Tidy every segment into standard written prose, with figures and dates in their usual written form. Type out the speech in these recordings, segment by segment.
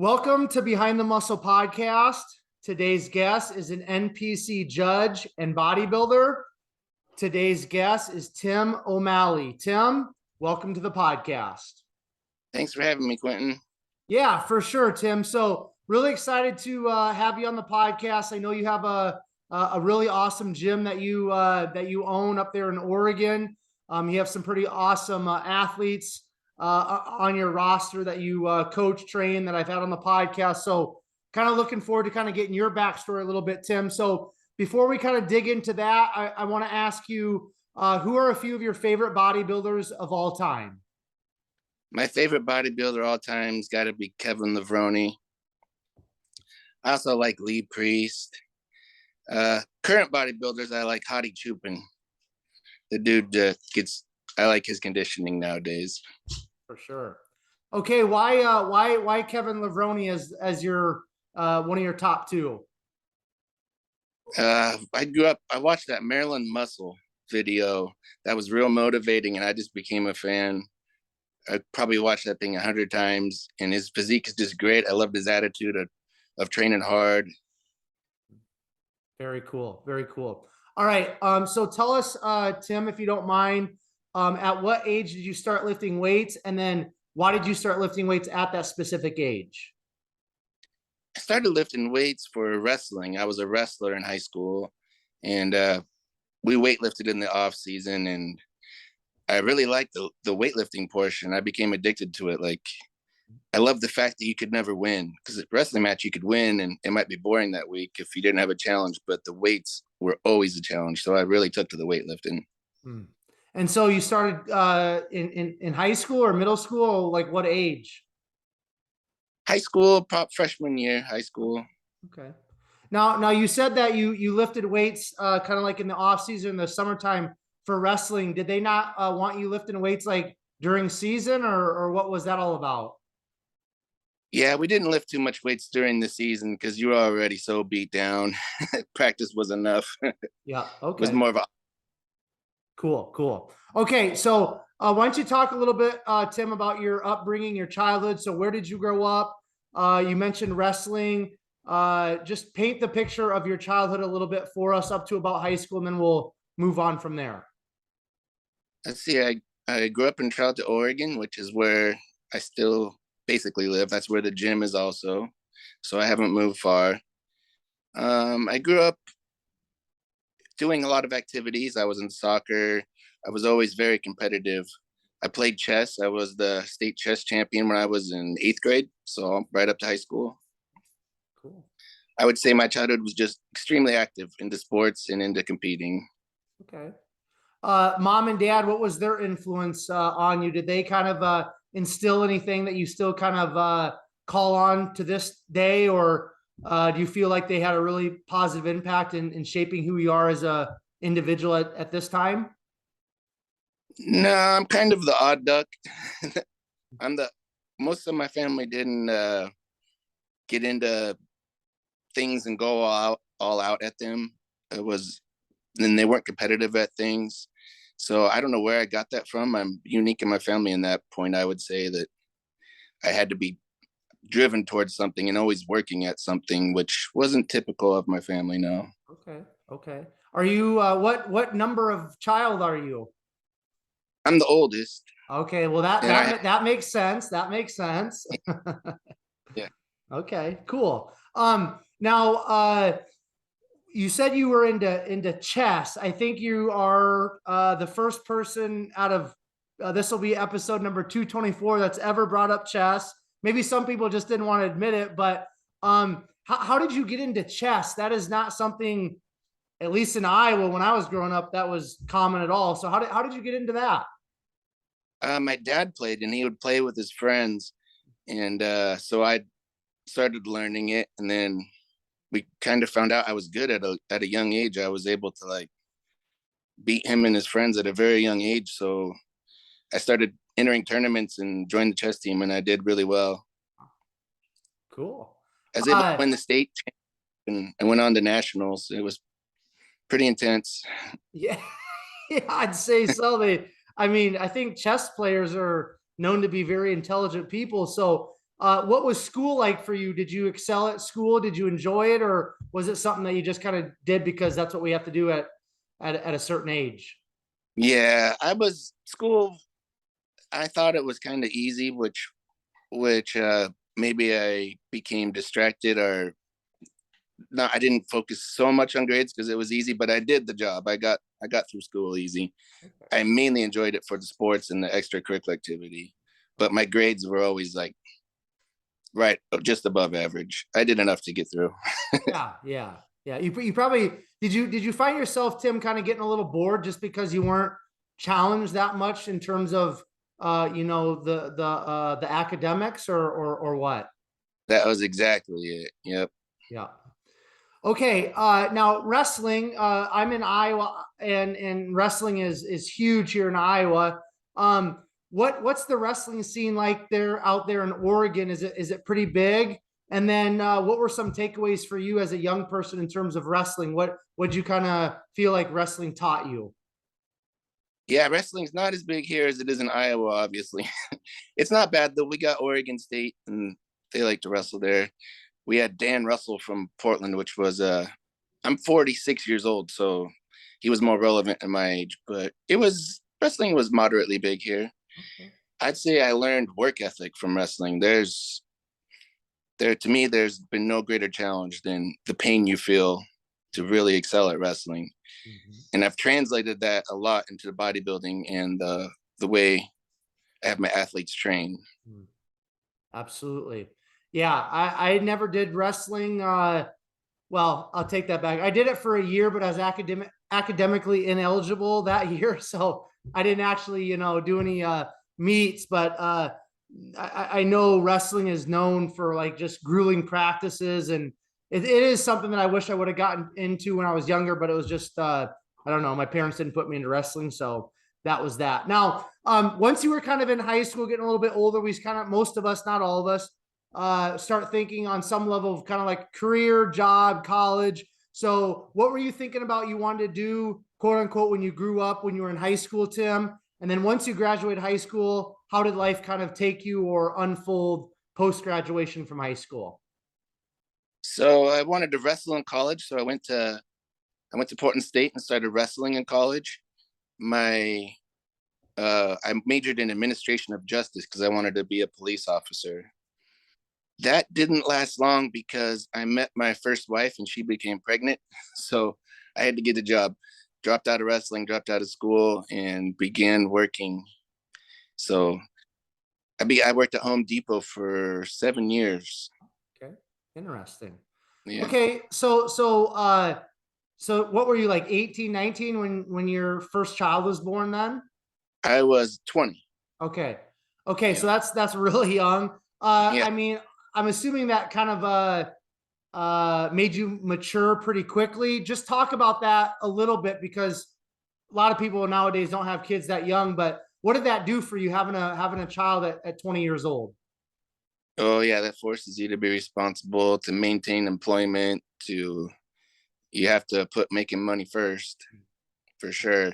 Welcome to Behind the Muscle podcast. Today's guest is an NPC judge and bodybuilder. Today's guest is Tim O'Malley. Tim, welcome to the podcast. Thanks for having me, Quentin. Yeah, for sure, Tim. So really excited to have you on the podcast. I know you have a really awesome gym that you own up there in Oregon. You have some pretty awesome athletes on your roster that you coach, train, that I've had on the podcast. So kind of looking forward to kind of getting your backstory a little bit, Tim. So before we kind of dig into that, I want to ask you, who are a few of your favorite bodybuilders of all time? My favorite bodybuilder all time's got to be Kevin Levrone. I also like Lee Priest. Current bodybuilders, I like Hadi Chupin. The dude I like his conditioning nowadays. For sure. Okay, why Kevin Levrone as your one of your top two? I watched that Maryland Muscle video. That was real motivating, and I just became a fan. I probably watched that thing 100 times, and his physique is just great. I loved his attitude of training hard. Very cool. Very cool. All right. So tell us, Tim, if you don't mind, at what age did you start lifting weights? And then why did you start lifting weights at that specific age? I started lifting weights for wrestling. I was a wrestler in high school, and we weightlifted in the off season, and I really liked the weightlifting portion. I became addicted to it. Like, I love the fact that you could never win, because at wrestling match you could win and it might be boring that week if you didn't have a challenge, but the weights were always a challenge. So I really took to the weightlifting. And so you started in high school or middle school? Like what age? High school, freshman year, high school. Okay. Now you said that you lifted weights kind of like in the off season, the summertime for wrestling. Did they not want you lifting weights like during season, or what was that all about? Yeah, we didn't lift too much weights during the season because you were already so beat down. Practice was enough. Yeah. Okay. It was more of a Cool. Okay, so why don't you talk a little bit, Tim, about your upbringing, your childhood? So where did you grow up? You mentioned wrestling. Just paint the picture of your childhood a little bit for us up to about high school, and then we'll move on from there. Let's see. I grew up in Charlotte, Oregon, which is where I still basically live. That's where the gym is also. So I haven't moved far. I grew up doing a lot of activities. I was in soccer. I was always very competitive. I played chess. I was the state chess champion when I was in 8th grade. So right up to high school. Cool. I would say my childhood was just extremely active into sports and into competing. Okay. Mom and dad, what was their influence on you? Did they kind of instill anything that you still kind of call on to this day, or do you feel like they had a really positive impact in shaping who you are as a individual at this time? No, I'm kind of the odd duck. Most of my family didn't get into things and go all out at them. Then they weren't competitive at things. So I don't know where I got that from. I'm unique in my family in that point. I would say that I had to be driven towards something and always working at something, which wasn't typical of my family. No. Okay. Are you what number of child are you? I'm the oldest. Okay, well that makes sense. That makes sense. Yeah. Okay, cool. Now you said you were into chess. I think you are the first person out of this will be episode number 224 that's ever brought up chess. Maybe some people just didn't want to admit it, but how did you get into chess? That is not something, at least in Iowa when I was growing up, that was common at all. So how did you get into that? My dad played, and he would play with his friends, and so I started learning it, and then we kind of found out I was good at a young age. I was able to like beat him and his friends at a very young age. So I started entering tournaments and joined the chess team, and I did really well. Cool. I was able to win the state and went on to nationals. It was pretty intense. Yeah, I'd say so. I think chess players are known to be very intelligent people. So What was school like for you? Did you excel at school? Did you enjoy it, or was it something that you just kind of did because that's what we have to do at a certain age? Yeah, I was school. I thought it was kind of easy, which maybe I became distracted or no, I didn't focus so much on grades because it was easy, but I did the job. I got through school easy. I mainly enjoyed it for the sports and the extracurricular activity, but my grades were always like right just above average. I did enough to get through. Yeah, yeah, yeah. You probably did you find yourself, Tim, kind of getting a little bored just because you weren't challenged that much in terms of the academics or what? That was exactly it. Yep. Yeah. Okay. Now wrestling. I'm in Iowa, and wrestling is huge here in Iowa. What's the wrestling scene like there out there in Oregon? Is it pretty big? And then what were some takeaways for you as a young person in terms of wrestling? What'd you kind of feel like wrestling taught you? Yeah, wrestling's not as big here as it is in Iowa, obviously. It's not bad though. We got Oregon State and they like to wrestle there. We had Dan Russell from Portland, which was I'm 46 years old, so he was more relevant in my age, but it was wrestling was moderately big here. Okay. I'd say I learned work ethic from wrestling. There to me there's been no greater challenge than the pain you feel to really excel at wrestling. Mhm. And I've translated that a lot into the bodybuilding and the way I have my athletes train. Mm. Absolutely. Yeah, I never did wrestling. Well, I'll take that back. I did it for a year, but I was academically ineligible that year, so I didn't actually, do any meets. But I know wrestling is known for like just grueling practices, and it is something that I wish I would have gotten into when I was younger. But it was just I don't know. My parents didn't put me into wrestling, so that was that. Now, once you were kind of in high school, getting a little bit older, we kind of most of us, not all of us, start thinking on some level of kind of like career, job, college. So, what were you thinking about you wanted to do, quote unquote, when you grew up, when you were in high school, Tim? And then once you graduated high school, how did life kind of take you or unfold post graduation from high school? So I wanted to wrestle in college, so I went to Portland State and started wrestling in college. My I majored in administration of justice because I wanted to be a police officer. That didn't last long because I met my first wife and she became pregnant. So I had to get a job. Dropped out of wrestling, dropped out of school, and began working. So I worked at Home Depot for 7 years. Okay, interesting. Yeah, Okay, so what were you like 18, 19 when your first child was born then? I was 20. Okay. Okay, Yeah, so that's really young. yeah. I mean, I'm assuming that kind of made you mature pretty quickly. Just talk about that a little bit because a lot of people nowadays don't have kids that young, but what did that do for you having a child at 20 years old? Oh yeah, that forces you to be responsible, to maintain employment, to you have to put making money first, for sure.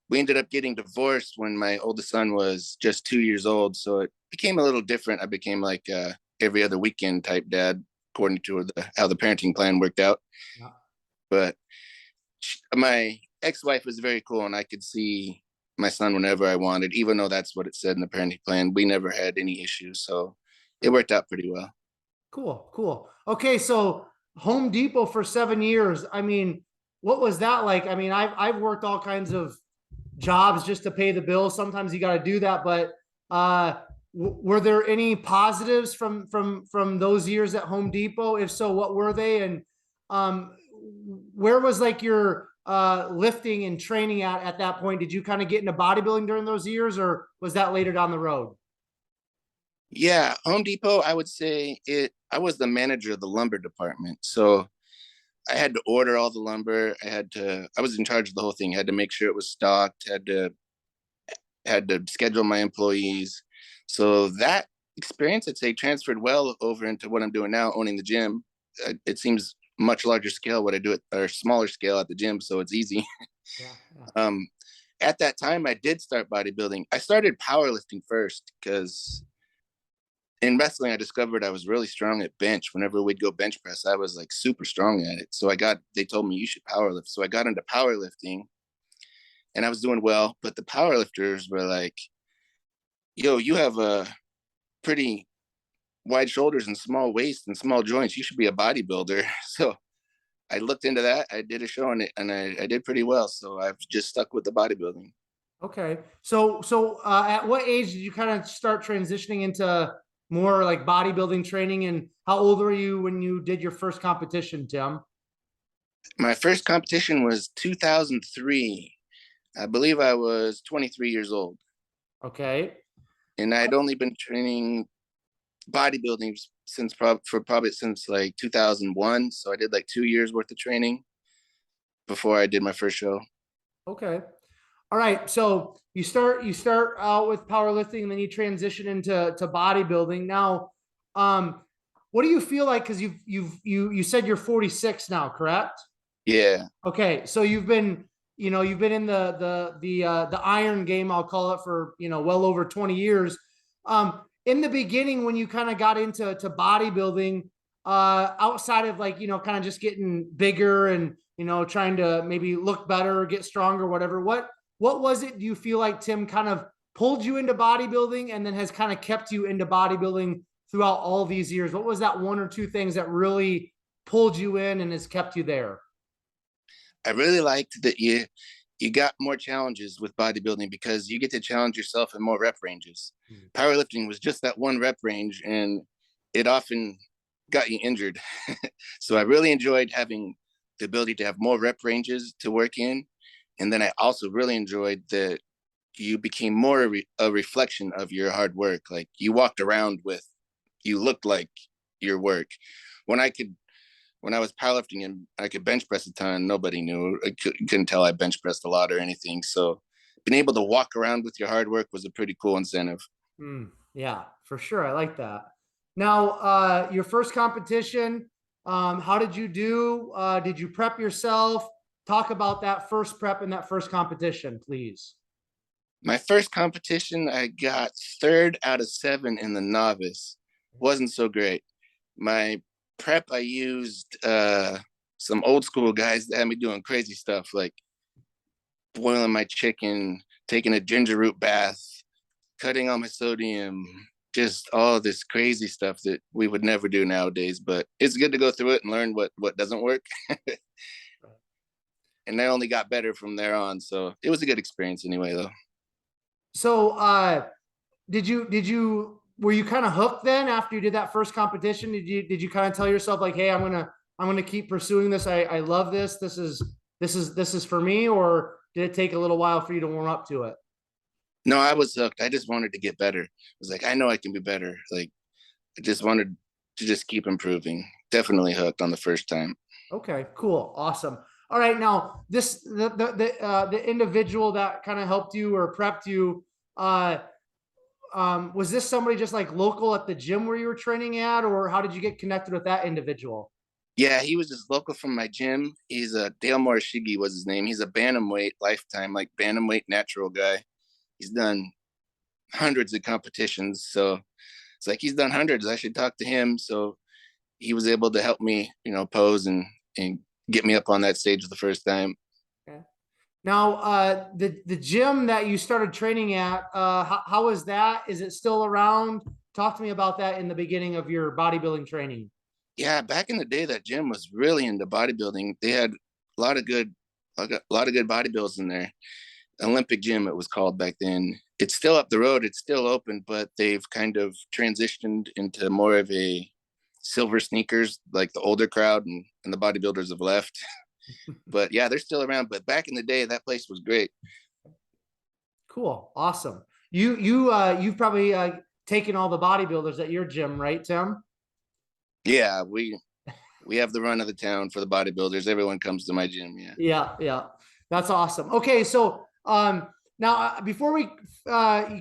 We ended up getting divorced when my oldest son was just 2 years old, so it became a little different. I became like every other weekend type dad, according to how the parenting plan worked out. Yeah. But my ex-wife was very cool, and I could see my son whenever I wanted, even though that's what it said in the parenting plan. We never had any issues, so it worked out pretty well. Cool, cool. Okay, so Home Depot for 7 years. I mean, what was that like? I mean, I've worked all kinds of jobs just to pay the bills. Sometimes you got to do that, but were there any positives from those years at Home Depot? If so, what were they? And um, where was like your lifting and training at that point? Did you kind of get into bodybuilding during those years, or was that later down the road? Yeah, Home Depot, I would say it. I was the manager of the lumber department, so I had to order all the lumber. I was in charge of the whole thing. I had to make sure it was stocked. Had to schedule my employees. So that experience, I'd say, transferred well over into what I'm doing now, owning the gym. It seems much larger scale what I do at or smaller scale at the gym, so it's easy. Yeah, yeah. um, at that time, I did start bodybuilding. I started powerlifting first because in wrestling, I discovered I was really strong at bench. Whenever we'd go bench press, I was like super strong at it. So they told me you should power lift. So I got into powerlifting and I was doing well, but the powerlifters were like, yo, you have a pretty wide shoulders and small waist and small joints. You should be a bodybuilder. So I looked into that. I did a show on it and I did pretty well. So I've just stuck with the bodybuilding. Okay. So at what age did you kind of start transitioning into more like bodybuilding training, and how old were you when you did your first competition, Tim? My first competition was 2003. I believe I was 23 years old. Okay. And I'd only been training bodybuilding probably since like 2001. So I did like 2 years worth of training before I did my first show. Okay. All right. So you start out with powerlifting, and then you transition into bodybuilding. Now, what do you feel like? Because you said you're 46 now, correct? Yeah. Okay. So you've been in the iron game, I'll call it, for well over 20 years. In the beginning, when you kind of got into bodybuilding, outside of like kind of just getting bigger and trying to maybe look better, get stronger, whatever, what was it, do you feel like, Tim, kind of pulled you into bodybuilding and then has kind of kept you into bodybuilding throughout all these years? What was that one or two things that really pulled you in and has kept you there? I really liked that you got more challenges with bodybuilding because you get to challenge yourself in more rep ranges. Powerlifting was just that one rep range and it often got you injured. So I really enjoyed having the ability to have more rep ranges to work in. And then I also really enjoyed that you became more a reflection of your hard work. Like you walked around you looked like your work. When I was powerlifting and I could bench press a ton, nobody knew. Couldn't tell I bench pressed a lot or anything. So being able to walk around with your hard work was a pretty cool incentive. Yeah, for sure. I like that. Now, your first competition, how did you do? Did you prep yourself? Talk about that first prep and that first competition, please. My first competition, I got 3rd out of 7 in the novice. Wasn't so great. My prep, I used some old school guys that had me doing crazy stuff like boiling my chicken, taking a ginger root bath, cutting all my sodium, just all this crazy stuff that we would never do nowadays. But it's good to go through it and learn what doesn't work. And I only got better from there on. So it was a good experience anyway, though. So, were you kind of hooked then after you did that first competition? Did you kind of tell yourself like, hey, I'm gonna keep pursuing this. I love this. This is for me, or did it take a little while for you to warm up to it? No, I was hooked. I just wanted to get better. I was like, I know I can be better. Like, I just wanted to just keep improving. Definitely hooked on the first time. Okay, cool. Awesome. All right. Now the individual that kind of helped you or prepped you, was this somebody just like local at the gym where you were training at, or how did you get connected with that individual? Yeah, he was just local from my gym. He's a Dale Morishige was his name. He's a bantamweight lifetime, like bantamweight natural guy. He's done hundreds of competitions. So it's like he's done hundreds. I should talk to him. So he was able to help me, pose and get me up on that stage the first time. Okay. Now, the gym that you started training at, how is that? Is it still around? Talk to me about that in the beginning of your bodybuilding training. Yeah, back in the day, that gym was really into bodybuilding. They had a lot of good, a lot of good bodybuilders in there. Olympic Gym, it was called back then. It's still up the road. It's still open, but they've kind of transitioned into more of a silver sneakers, like the older crowd and the bodybuilders have left. But yeah, they're still around. But back in the day, that place was great. Cool. Awesome. You've probably taken all the bodybuilders at your gym, right, Tim? Yeah, we have the run of the town for the bodybuilders. Everyone comes to my gym. Yeah. Yeah, yeah. That's awesome. Okay, so now before we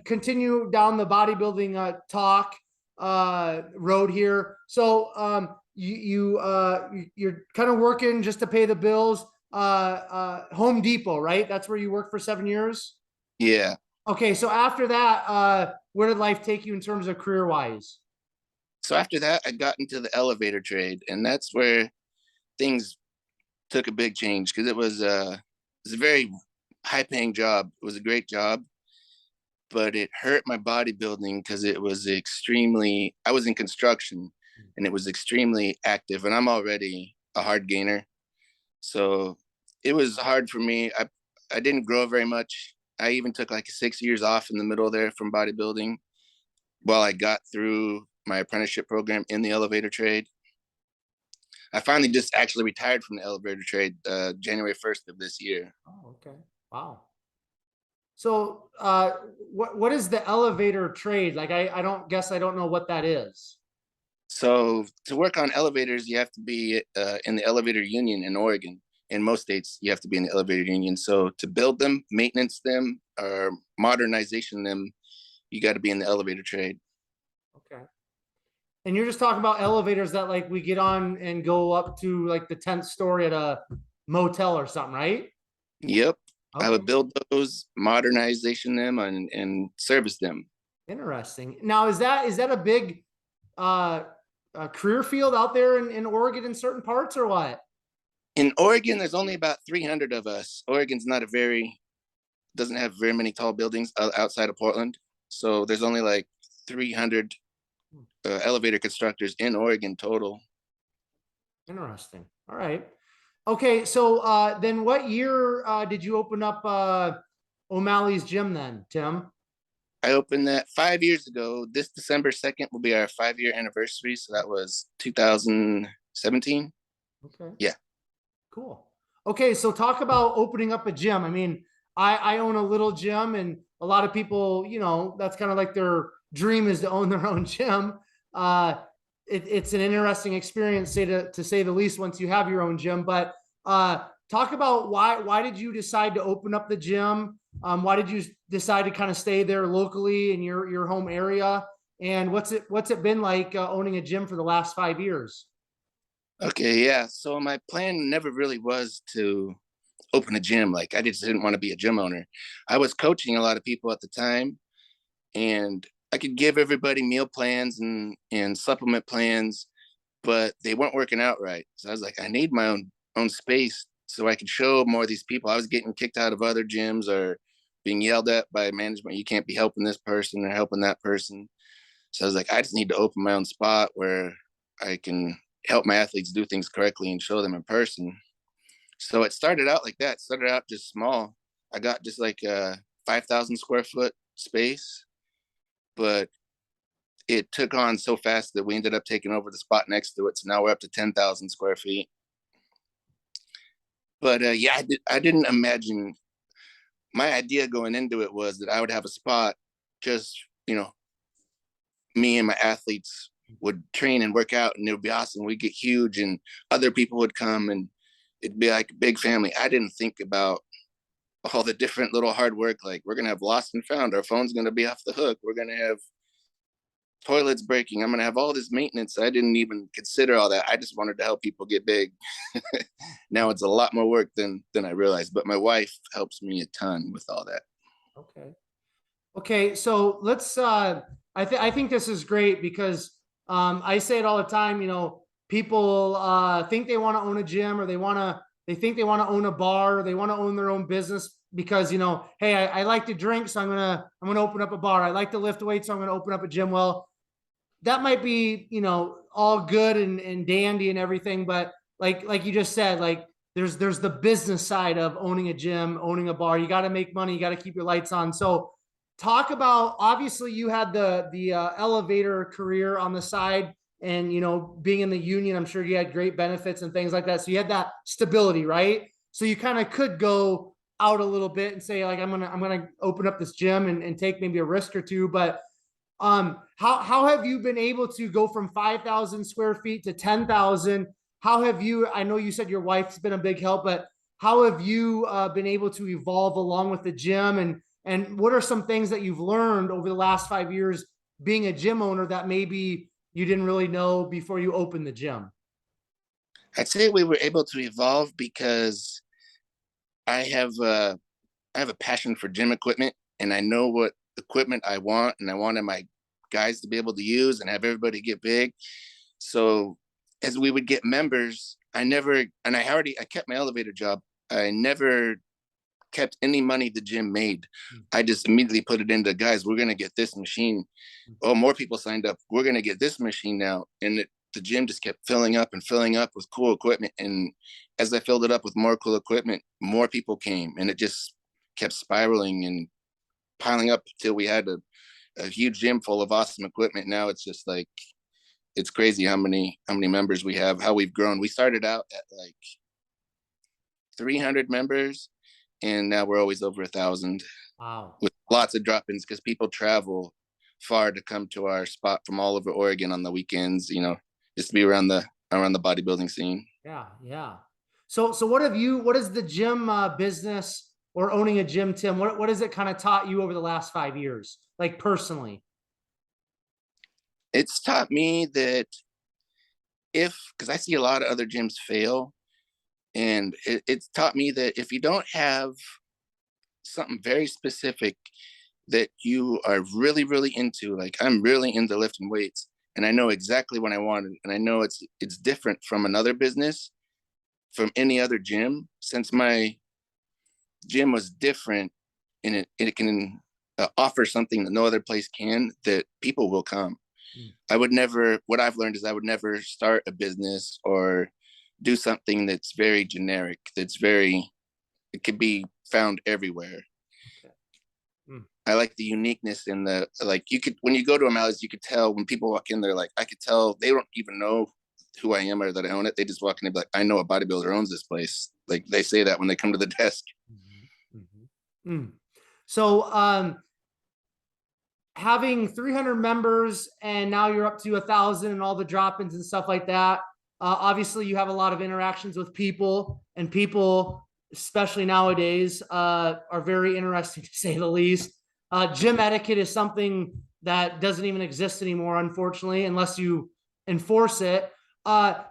continue down the bodybuilding talk road here, so you're kind of working just to pay the bills. Home Depot, right? That's where you worked for 7 years. Yeah. Okay, so after that, where did life take you in terms of career wise? So after that, I got into the elevator trade, and that's where things took a big change because it was a very high paying job. It was a great job, but it hurt my bodybuilding because it was extremely, I was in construction and it was extremely active, and I'm already a hard gainer. So it was hard for me. I didn't grow very much. I even took like 6 years off in the middle there from bodybuilding while I got through my apprenticeship program in the elevator trade. I finally just actually retired from the elevator trade January 1st of this year. Oh, okay. Wow. So, what is the elevator trade? Like, I don't guess I don't know what that is. So to work on elevators, you have to be in the elevator union in Oregon. In most states, you have to be in the elevator union. So to build them, maintenance them, or modernization them, you got to be in the elevator trade. Okay. And you're just talking about elevators that like we get on and go up to like the 10th story at a motel or something, right? Yep. I Okay. would build those, modernization them, and service them. Interesting. Now, is that a big uh career field out there in Oregon in certain parts or what? In Oregon, there's only about 300 of us. Oregon's not a very, doesn't have very many tall buildings outside of Portland. So there's only like 300 elevator constructors in Oregon total. Interesting. All right. Okay, so then what year did you open up O'Malley's gym then, Tim? I opened that 5 years ago. This December 2nd will be our 5 year anniversary. So that was 2017. Okay. Yeah. Cool. Okay, so talk about opening up a gym. I mean, I own a little gym, and a lot of people, that's kind of like their dream is to own their own gym. Uh, it's an interesting experience, to say the least, once you have your own gym. But talk about why did you decide to open up the gym? Why did you decide to kind of stay there locally in your home area? And what's it been like owning a gym for the last 5 years? Okay. Yeah. So my plan never really was to open a gym. Like I just didn't want to be a gym owner. I was coaching a lot of people at the time, and I could give everybody meal plans and supplement plans, but they weren't working out right. So I was like, I need my own space so I could show more of these people. I was getting kicked out of other gyms or being yelled at by management. You can't be helping this person or helping that person. So I was like, I just need to open my own spot where I can help my athletes do things correctly and show them in person. So it started out like that. It started out just small. I got just like a 5,000 square foot space, but it took on so fast that we ended up taking over the spot next to it. So now we're up to 10,000 square feet. But yeah, I didn't imagine, my idea going into it was that I would have a spot, just, me and my athletes would train and work out, and it would be awesome. We'd get huge and other people would come, and it'd be like a big family. I didn't think about all the different little hard work. Like we're going to have lost and found. Our phone's going to be off the hook. We're going to have toilets breaking. I'm going to have all this maintenance. I didn't even consider all that. I just wanted to help people get big. Now it's a lot more work than I realized, but my wife helps me a ton with all that. Okay. Okay, so let's I think this is great because I say it all the time, people think they want to own a gym, or they think they want to own a bar, or they want to own their own business because, hey, I like to drink, so I'm gonna open up a bar. I like to lift weights, so I'm gonna open up a gym. Well, that might be, all good and dandy and everything, but like you just said, like there's the business side of owning a gym, owning a bar. You got to make money, you got to keep your lights on. So talk about, obviously you had the elevator career on the side, and being in the union, I'm sure you had great benefits and things like that, so you had that stability, right? So you kind of could go out a little bit and say like, I'm gonna open up this gym and take maybe a risk or two. But how have you been able to go from 5,000 square feet to 10,000? How have you, I know you said your wife's been a big help, but how have you been able to evolve along with the gym? And what are some things that you've learned over the last 5 years being a gym owner that maybe you didn't really know before you opened the gym? I'd say we were able to evolve because I have I have a passion for gym equipment, and I know what equipment I want, and I want in my guys to be able to use and have everybody get big. So as we would get members, I kept my elevator job. I never kept any money the gym made. I just immediately put it into, guys, we're going to get this machine. Oh, more people signed up. We're going to get this machine now. And the gym just kept filling up with cool equipment. And as I filled it up with more cool equipment, more people came, and it just kept spiraling and piling up till we had a huge gym full of awesome equipment. Now it's just like, it's crazy how many members we have, how we've grown. We started out at like 300 members, and now we're always over 1,000. Wow. With lots of drop-ins, because people travel far to come to our spot from all over Oregon on the weekends, you know, just to be around the bodybuilding scene. Yeah. Yeah. So what is the gym business, or owning a gym, Tim? What has it kind of taught you over the last 5 years, like personally? It's taught me that because I see a lot of other gyms fail, and it's taught me that if you don't have something very specific that you are really, really into, like I'm really into lifting weights, and I know exactly what I wanted, and I know it's different from another business, from any other gym, since my gym was different, and it can offer something that no other place can, that people will come. What I've learned is I would never start a business or do something that's very generic, it could be found everywhere. Okay. I like the uniqueness in when you go to a Malley's, you could tell when people walk in there, like I could tell they don't even know who I am or that I own it. They just walk in and be like, I know a bodybuilder owns this place. Like they say that when they come to the desk. So, having 300 members, and now you're up to 1,000 and all the drop-ins and stuff like that. Obviously you have a lot of interactions with people, and people, especially nowadays, are very interesting, to say the least. Gym etiquette is something that doesn't even exist anymore, unfortunately, unless you enforce it.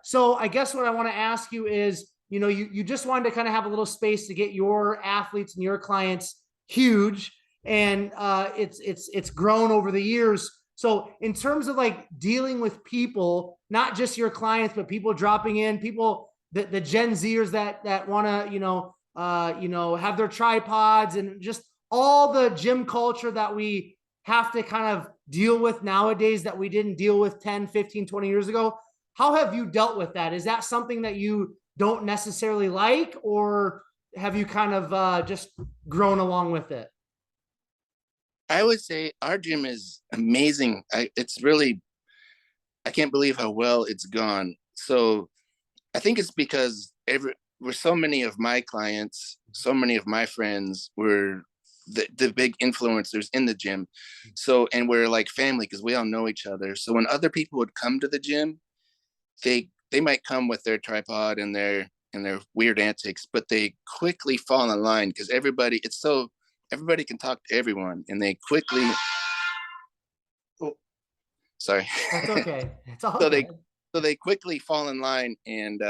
So I guess what I want to ask you is, you just wanted to kind of have a little space to get your athletes and your clients huge, and it's grown over the years. So in terms of like dealing with people, not just your clients, but people dropping in, people, the Gen Zers that want to, have their tripods, and just all the gym culture that we have to kind of deal with nowadays that we didn't deal with 10, 15, 20 years ago. How have you dealt with that? Is that something that you don't necessarily like, or have you kind of just grown along with it? I would say our gym is amazing. I can't believe how well it's gone. So I think it's because so many of my clients, so many of my friends were the big influencers in the gym. So, and we're like family because we all know each other. So when other people would come to the gym, they might come with their tripod and their weird antics, but they quickly fall in line because everybody can talk to everyone, and they quickly. Oh, sorry. That's okay. It's all so good. they quickly fall in line, and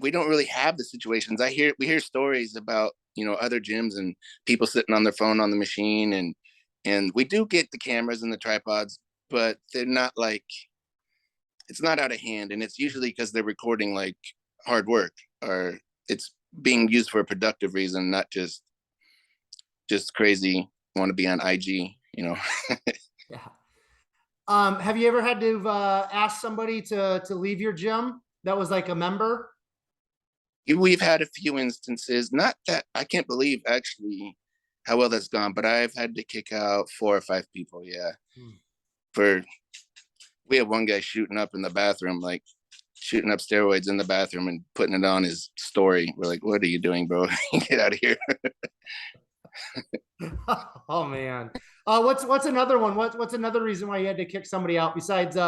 we don't really have the situations. We hear stories about other gyms and people sitting on their phone on the machine, and we do get the cameras and the tripods, but they're not like, it's not out of hand, and it's usually because they're recording like hard work, or it's being used for a productive reason, not just crazy want to be on IG. Yeah. Have you ever had to ask somebody to leave your gym that was like a member? We've had a few instances. Not that I can't believe actually how well that's gone, but I've had to kick out 4 or 5 people. Yeah. We have one guy shooting up in the bathroom, like shooting up steroids in the bathroom and putting it on his story. We're like, what are you doing, bro? Get out of here. Oh man. What's another one? What's another reason why you had to kick somebody out besides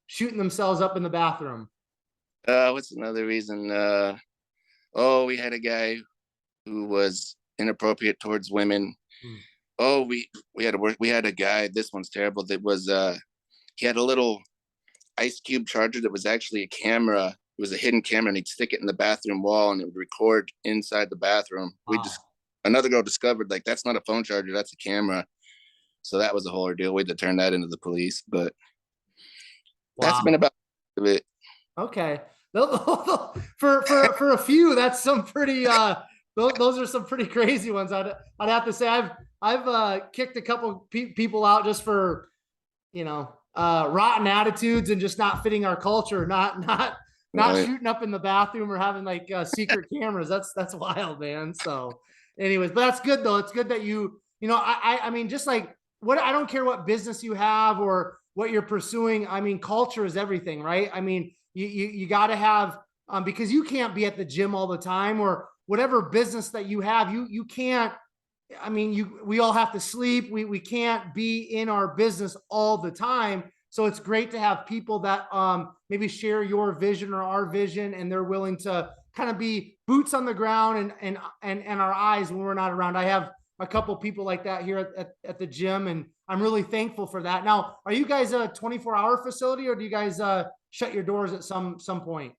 shooting themselves up in the bathroom? What's another reason? We had a guy who was inappropriate towards women. We had a guy, this one's terrible, that was he had a little ice cube charger that was actually a camera. It was a hidden camera, and he'd stick it in the bathroom wall, and it would record inside the bathroom. Wow. Another girl discovered, like, that's not a phone charger, that's a camera. So that was a whole ordeal. We had to turn that into the police, but that's been Wow. about it. Okay. For a few, that's some pretty those are some pretty crazy ones. I'd have to say I've kicked a couple people out just for, you know, rotten attitudes and just not fitting our culture, not Right. shooting up in the bathroom or having like secret cameras. That's wild, man. So anyways, but that's good though. It's good that you know, I mean, just like what, I don't care what business you have or what you're pursuing. I mean, culture is everything, right? I mean, you got to have, because you can't be at the gym all the time, or whatever business that you have, you can't, I mean, we all have to sleep. We can't be in our business all the time. So it's great to have people that maybe share your vision or our vision, and they're willing to kind of be boots on the ground and our eyes when we're not around. I have a couple people like that here at the gym, and I'm really thankful for that. Now, are you guys a 24-hour facility, or do you guys shut your doors at some point?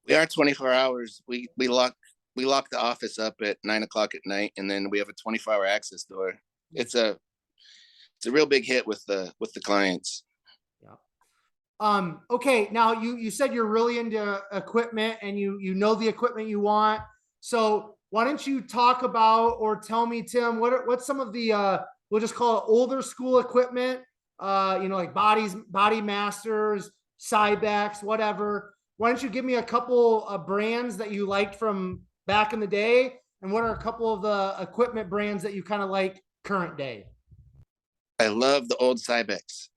We are 24 hours. We lock the office up at 9 o'clock at night, and then we have a 24-hour access door. It's a real big hit with the clients. Yeah. Okay. Now you said you're really into equipment, and you know the equipment you want. So why don't you talk about, or tell me, Tim, what's some of the we'll just call it older school equipment, you know, like Body Masters, Cybex, whatever. Why don't you give me a couple of brands that you liked from back in the day, and what are a couple of the equipment brands that you kind of like current day? I love the old Cybex.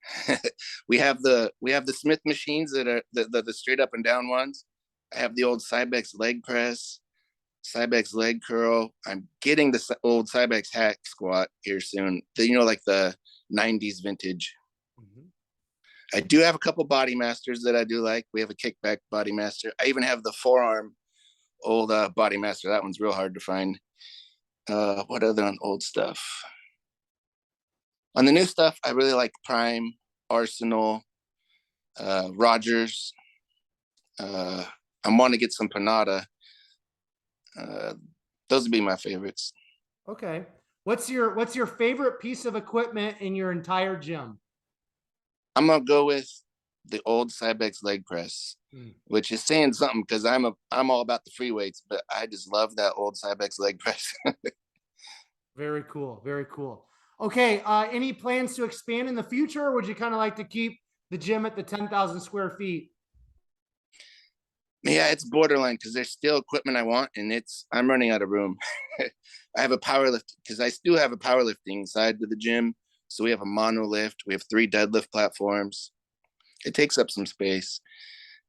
we have the Smith machines that are the straight up and down ones. I have the old Cybex leg press, Cybex leg curl. I'm getting the old Cybex hack squat here soon. You know, like the 90s vintage. Mm-hmm. I do have a couple Body Masters that I do like. We have a kickback Body Master. I even have the forearm old Body Master. That one's real hard to find. What other on old stuff? On the new stuff, I really like Prime, Arsenal, Rogers. I want to get some Panada. Those would be my favorites. Okay. What's your favorite piece of equipment in your entire gym? I'm gonna go with the old Cybex leg press, which is saying something because I'm all about the free weights, but I just love that old Cybex leg press. Very cool. Very cool. Okay. Any plans to expand in the future, or would you kind of like to keep the gym at the 10,000 square feet? Yeah, it's borderline because there's still equipment I want, and I'm running out of room. I have a power lift because I still have a powerlifting side to the gym. So we have a mono lift. We have 3 deadlift platforms. It takes up some space.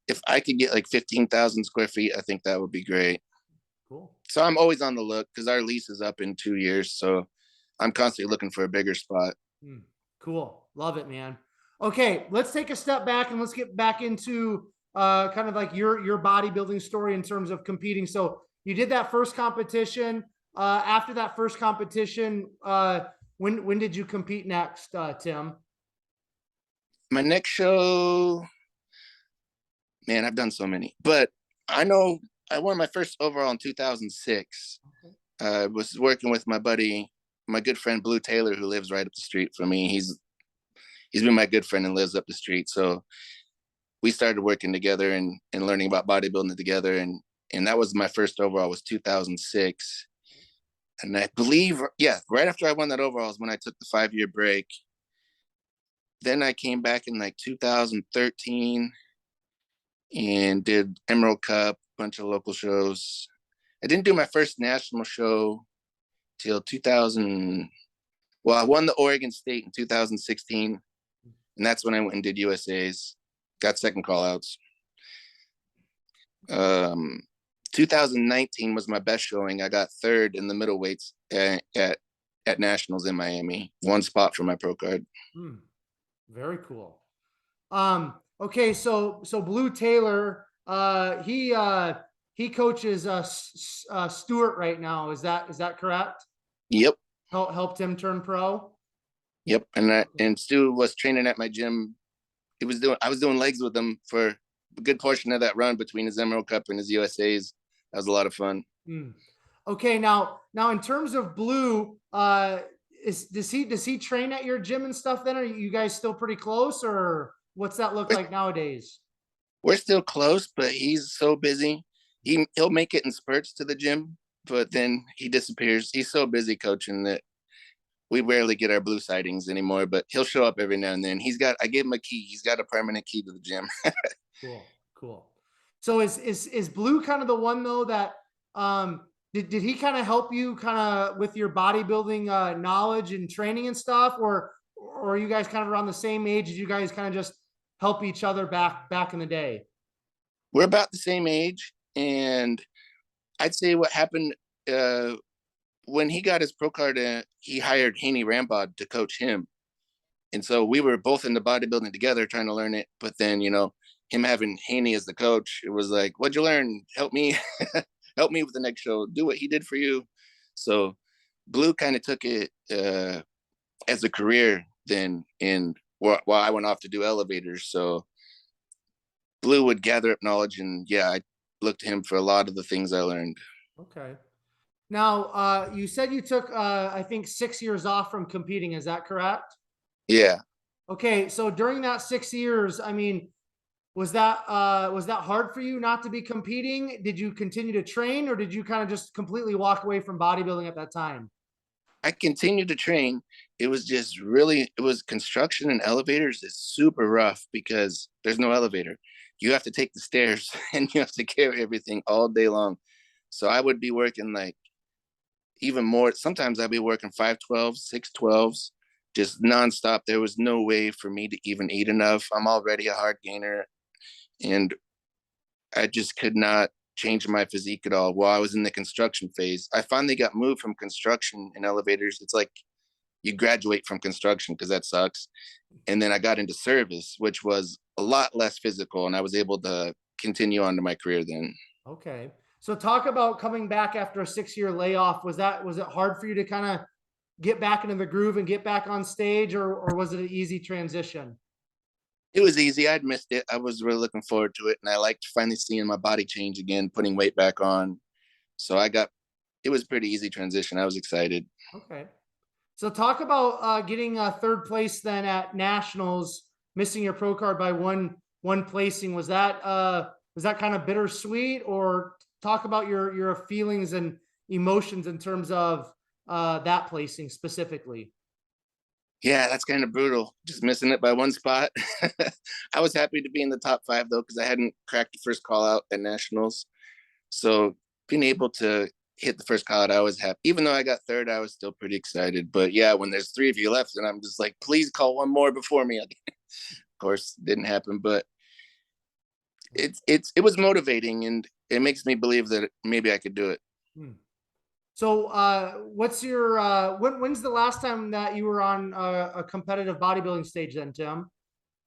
If I could get like 15,000 square feet, I think that would be great. Cool. So I'm always on the look because our lease is up in 2 years. So I'm constantly looking for a bigger spot. Cool. Love it, man. Okay. Let's take a step back and let's get back into kind of like your bodybuilding story in terms of competing. So you did that first competition. After that first competition, when did you compete next, Tim? My next show, man, I've done so many, but I know I won my first overall in 2006. Okay. I was working with my buddy, my good friend Blue Taylor, who lives right up the street from me. He's been my good friend and lives up the street. So we started working together and learning about bodybuilding together. And that was my first overall, was 2006. And I believe, yeah, right after I won that overall is when I took the 5-year break. Then I came back in like 2013 and did Emerald Cup, bunch of local shows. I didn't do my first national show till 2000. Well, I won the Oregon State in 2016, and that's when I went and did USA's. Got second call outs. 2019 was my best showing. I got third in the middleweights at nationals in Miami. 1 spot for my pro card. Very cool. Okay, so Blue Taylor, he coaches Stuart right now. Is that correct? Yep. Helped him turn pro. Yep, and Stu was training at my gym. I was doing legs with him for a good portion of that run between his Emerald Cup and his USA's. That was a lot of fun. Okay, now in terms of Blue, does he train at your gym and stuff then? Are you guys still pretty close, or what's that look We're, like nowadays? we're still close, but he's so busy. He'll make it in spurts to the gym, but then he disappears. He's so busy coaching that we rarely get our blue sightings anymore, but he'll show up every now and then. I gave him a key. He's got a permanent key to the gym. Cool, cool. So is Blue kind of the one though that did he kind of help you kind of with your bodybuilding knowledge and training and stuff, or are you guys kind of around the same age? Did you guys kind of just help each other back in the day? We're about the same age, and I'd say what happened when he got his pro card, he hired Haney Rambod to coach him. And so we were both in the bodybuilding together trying to learn it. But then, him having Haney as the coach, it was like, what'd you learn? Help me, help me with the next show. Do what he did for you. So Blue kind of took it as a career then, and while I went off to do elevators. So Blue would gather up knowledge, and yeah, I looked to him for a lot of the things I learned. Okay. Now, you said you took, I think 6 years off from competing. Is that correct? Yeah. Okay. So during that 6 years, I mean, was that hard for you not to be competing? Did you continue to train, or did you kind of just completely walk away from bodybuilding at that time? I continued to train. It was construction and elevators is super rough because there's no elevator. You have to take the stairs and you have to carry everything all day long. So I would be working like even more. Sometimes I'd be working 512s, 612s, just nonstop. There was no way for me to even eat enough. I'm already a hard gainer, and I just could not change my physique at all while I was in the construction phase. I finally got moved from construction and elevators. It's like you graduate from construction because that sucks. And then I got into service, which was a lot less physical, and I was able to continue on to my career then. Okay. So talk about coming back after a 6 year layoff. Was it hard for you to kind of get back into the groove and get back on stage, or was it an easy transition? It was easy. I'd missed it. I was really looking forward to it, and I liked finally seeing my body change again, putting weight back on. So it was a pretty easy transition. I was excited. Okay. So talk about getting third place then at nationals, missing your pro card by one placing. Was that kind of bittersweet, or talk about your feelings and emotions in terms of that placing specifically? Yeah, that's kind of brutal. Just missing it by one spot. I was happy to be in the top 5 though, because I hadn't cracked the first call out at nationals. So being able to hit the first call out, I was happy. Even though I got third, I was still pretty excited. But yeah, when there's 3 of you left, and I'm just like, please call one more before me. Of course, it didn't happen, but it was motivating, and it makes me believe that maybe I could do it. Hmm. So, what's your when's the last time that you were on a competitive bodybuilding stage then, Tim?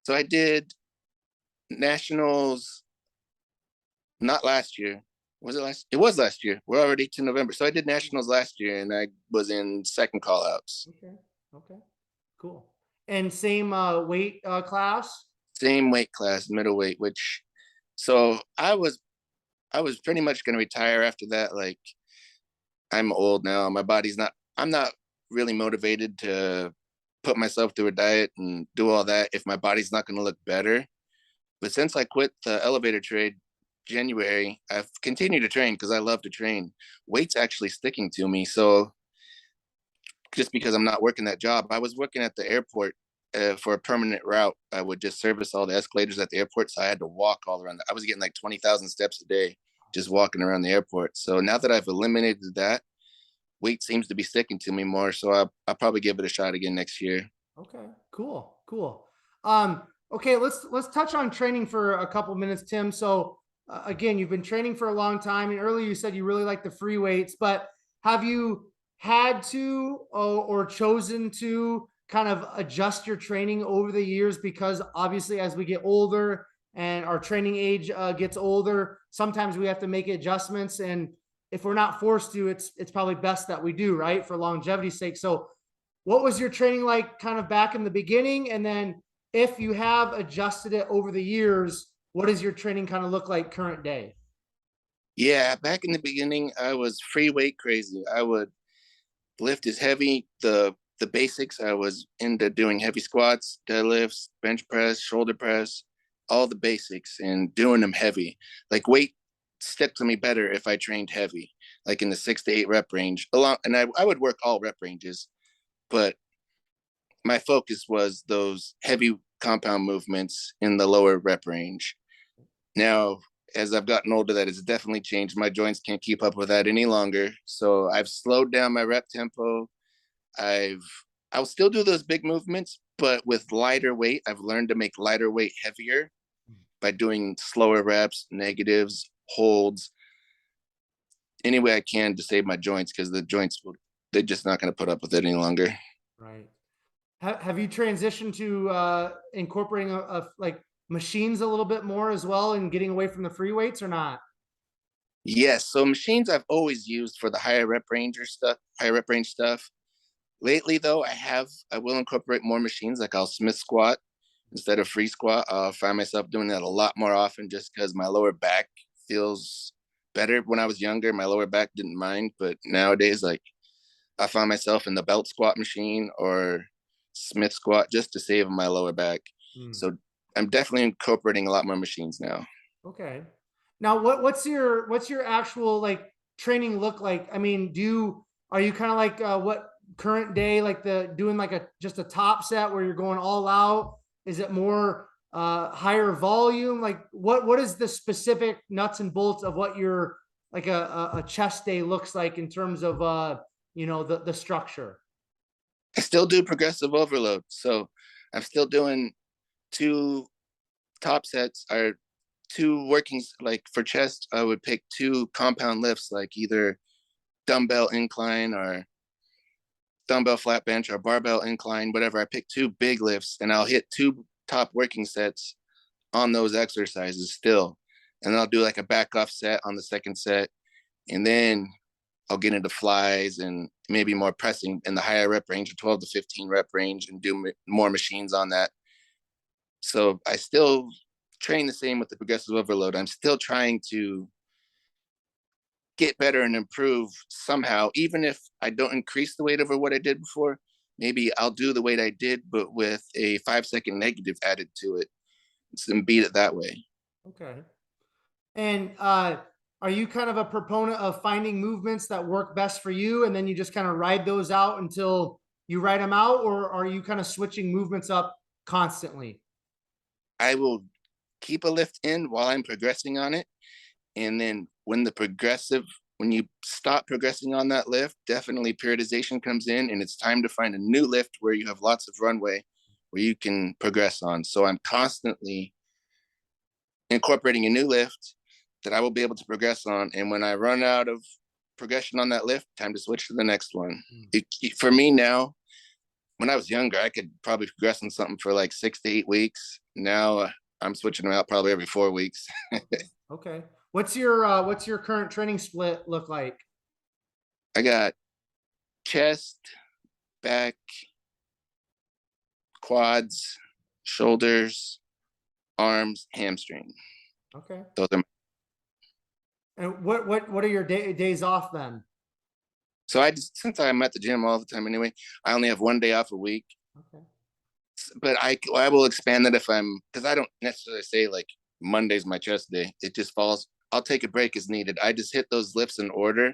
So I did nationals not last year. Was it last? It was last year. We're already to November. So I did nationals last year, and I was in second call outs. Okay. Okay. Cool. And same weight class? Same weight class, middleweight, so I was pretty much gonna retire after that. Like, I'm old now. I'm not really motivated to put myself through a diet and do all that if my body's not gonna look better. But since I quit the elevator trade January, I've continued to train because I love to train. Weight's actually sticking to me. So just because I'm not working that job, I was working at the airport for a permanent route. I would just service all the escalators at the airport. So I had to walk all around. I was getting like 20,000 steps a day just walking around the airport. So now that I've eliminated that, weight seems to be sticking to me more. So I'll probably give it a shot again next year. Okay, cool, cool. Okay, let's touch on training for a couple minutes, Tim. So again, you've been training for a long time, and earlier you said you really like the free weights, but have you had to or chosen to kind of adjust your training over the years? Because obviously, as we get older and our training age gets older, sometimes we have to make adjustments, and if we're not forced to, it's probably best that we do, right, for longevity's sake. So what was your training like kind of back in the beginning? And then if you have adjusted it over the years, what does your training kind of look like current day? Yeah, back in the beginning, I was free weight crazy. I would lift as heavy. The the basics. I was into doing heavy squats, deadlifts, bench press, shoulder press, all the basics, and doing them heavy. Like weight stuck to me better if I trained heavy, like in the 6 to 8 rep range. And I would work all rep ranges, but my focus was those heavy compound movements in the lower rep range. Now, as I've gotten older, that has definitely changed. My joints can't keep up with that any longer. So I've slowed down my rep tempo. I'll still do those big movements, but with lighter weight. I've learned to make lighter weight heavier by doing slower reps, negatives, holds, any way I can to save my joints, because they're just not going to put up with it any longer. Right. Have you transitioned to incorporating like machines a little bit more as well and getting away from the free weights or not? Yes. So machines I've always used for the higher rep range stuff. Lately though, I will incorporate more machines. Like I'll Smith squat instead of free squat. I'll find myself doing that a lot more often just because my lower back feels better. When I was younger, my lower back didn't mind, but nowadays, like I find myself in the belt squat machine or Smith squat just to save my lower back. So I'm definitely incorporating a lot more machines now. Okay. Now what's your actual like training look like? I mean, are you kind of like what current day, like doing like just a top set where you're going all out? Is it more higher volume? Like what is the specific nuts and bolts of what your like a chest day looks like in terms of the structure? I still do progressive overload. So I'm still doing 2 top sets or 2 workings. Like for chest, I would pick 2 compound lifts, like either dumbbell incline or dumbbell flat bench or barbell incline, whatever. I pick 2 big lifts and I'll hit 2 top working sets on those exercises still. And I'll do like a back off set on the second set. And then I'll get into flies and maybe more pressing in the higher rep range, or 12 to 15 rep range, and do more machines on that. So I still train the same with the progressive overload. I'm still trying to get better and improve somehow, even if I don't increase the weight over what I did before. Maybe I'll do the weight I did, but with a 5-second negative added to it, and beat it that way. Okay. And are you kind of a proponent of finding movements that work best for you, and then you just kind of ride those out until you ride them out, or are you kind of switching movements up constantly? I will keep a lift in while I'm progressing on it. And then when you stop progressing on that lift, definitely periodization comes in, and it's time to find a new lift where you have lots of runway where you can progress on. So I'm constantly incorporating a new lift that I will be able to progress on. And when I run out of progression on that lift, time to switch to the next one. For me now, when I was younger, I could probably progress on something for like 6 to 8 weeks. Now I'm switching them out probably every 4 weeks. Okay. What's your current training split look like? I got chest, back, quads, shoulders, arms, hamstring. Okay. Those are And what are your days off then? So since I'm at the gym all the time anyway, I only have 1 day off a week. Okay. But I will expand that because I don't necessarily say like Monday's my chest day. It just falls. I'll take a break as needed. I just hit those lifts in order,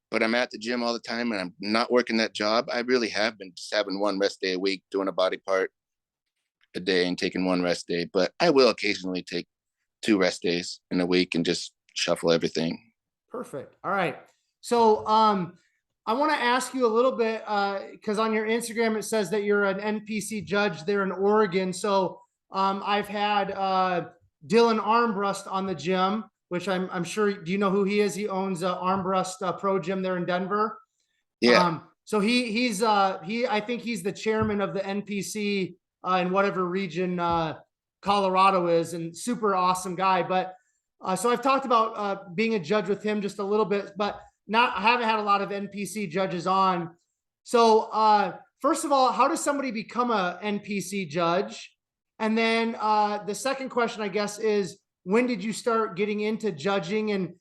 but I'm at the gym all the time and I'm not working that job. I really have been just having 1 rest day a week, doing a body part a day and taking 1 rest day. But I will occasionally take 2 rest days in a week and just shuffle everything. Perfect. All right. So, I want to ask you a little bit, because on your Instagram, it says that you're an NPC judge there in Oregon. So, I've had Dylan Armbrust on the gym, which I'm sure, do you know who he is? He owns Armbrust Pro Gym there in Denver. Yeah. So I think he's the chairman of the NPC in whatever region Colorado is, and super awesome guy. But so I've talked about being a judge with him just a little bit, but I haven't had a lot of NPC judges on. So first of all, how does somebody become a NPC judge? And then the second question, I guess, is when did you start getting into judging, and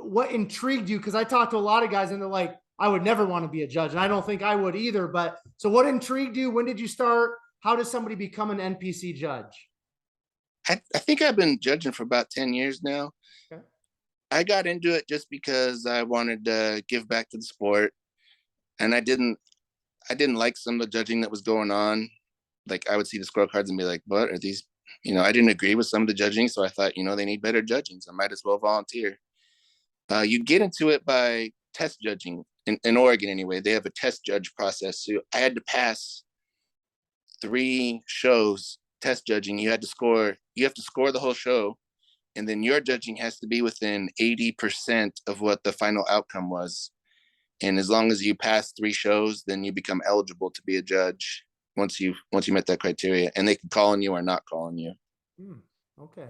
what intrigued you? Because I talked to a lot of guys and they're like, I would never want to be a judge, and I don't think I would either. But so what intrigued you? When did you start? How does somebody become an NPC judge? I think I've been judging for about 10 years now. Okay. I got into it just because I wanted to give back to the sport, and I didn't like some of the judging that was going on. Like I would see the scorecards and be like, what are these? I didn't agree with some of the judging. So I thought, they need better judging. So I might as well volunteer. You get into it by test judging in Oregon anyway. They have a test judge process. So I had to pass 3 shows test judging. You have to score the whole show. And then your judging has to be within 80% of what the final outcome was. And as long as you pass 3 shows, then you become eligible to be a judge once you met that criteria, and they can call on you or not call on you. Okay.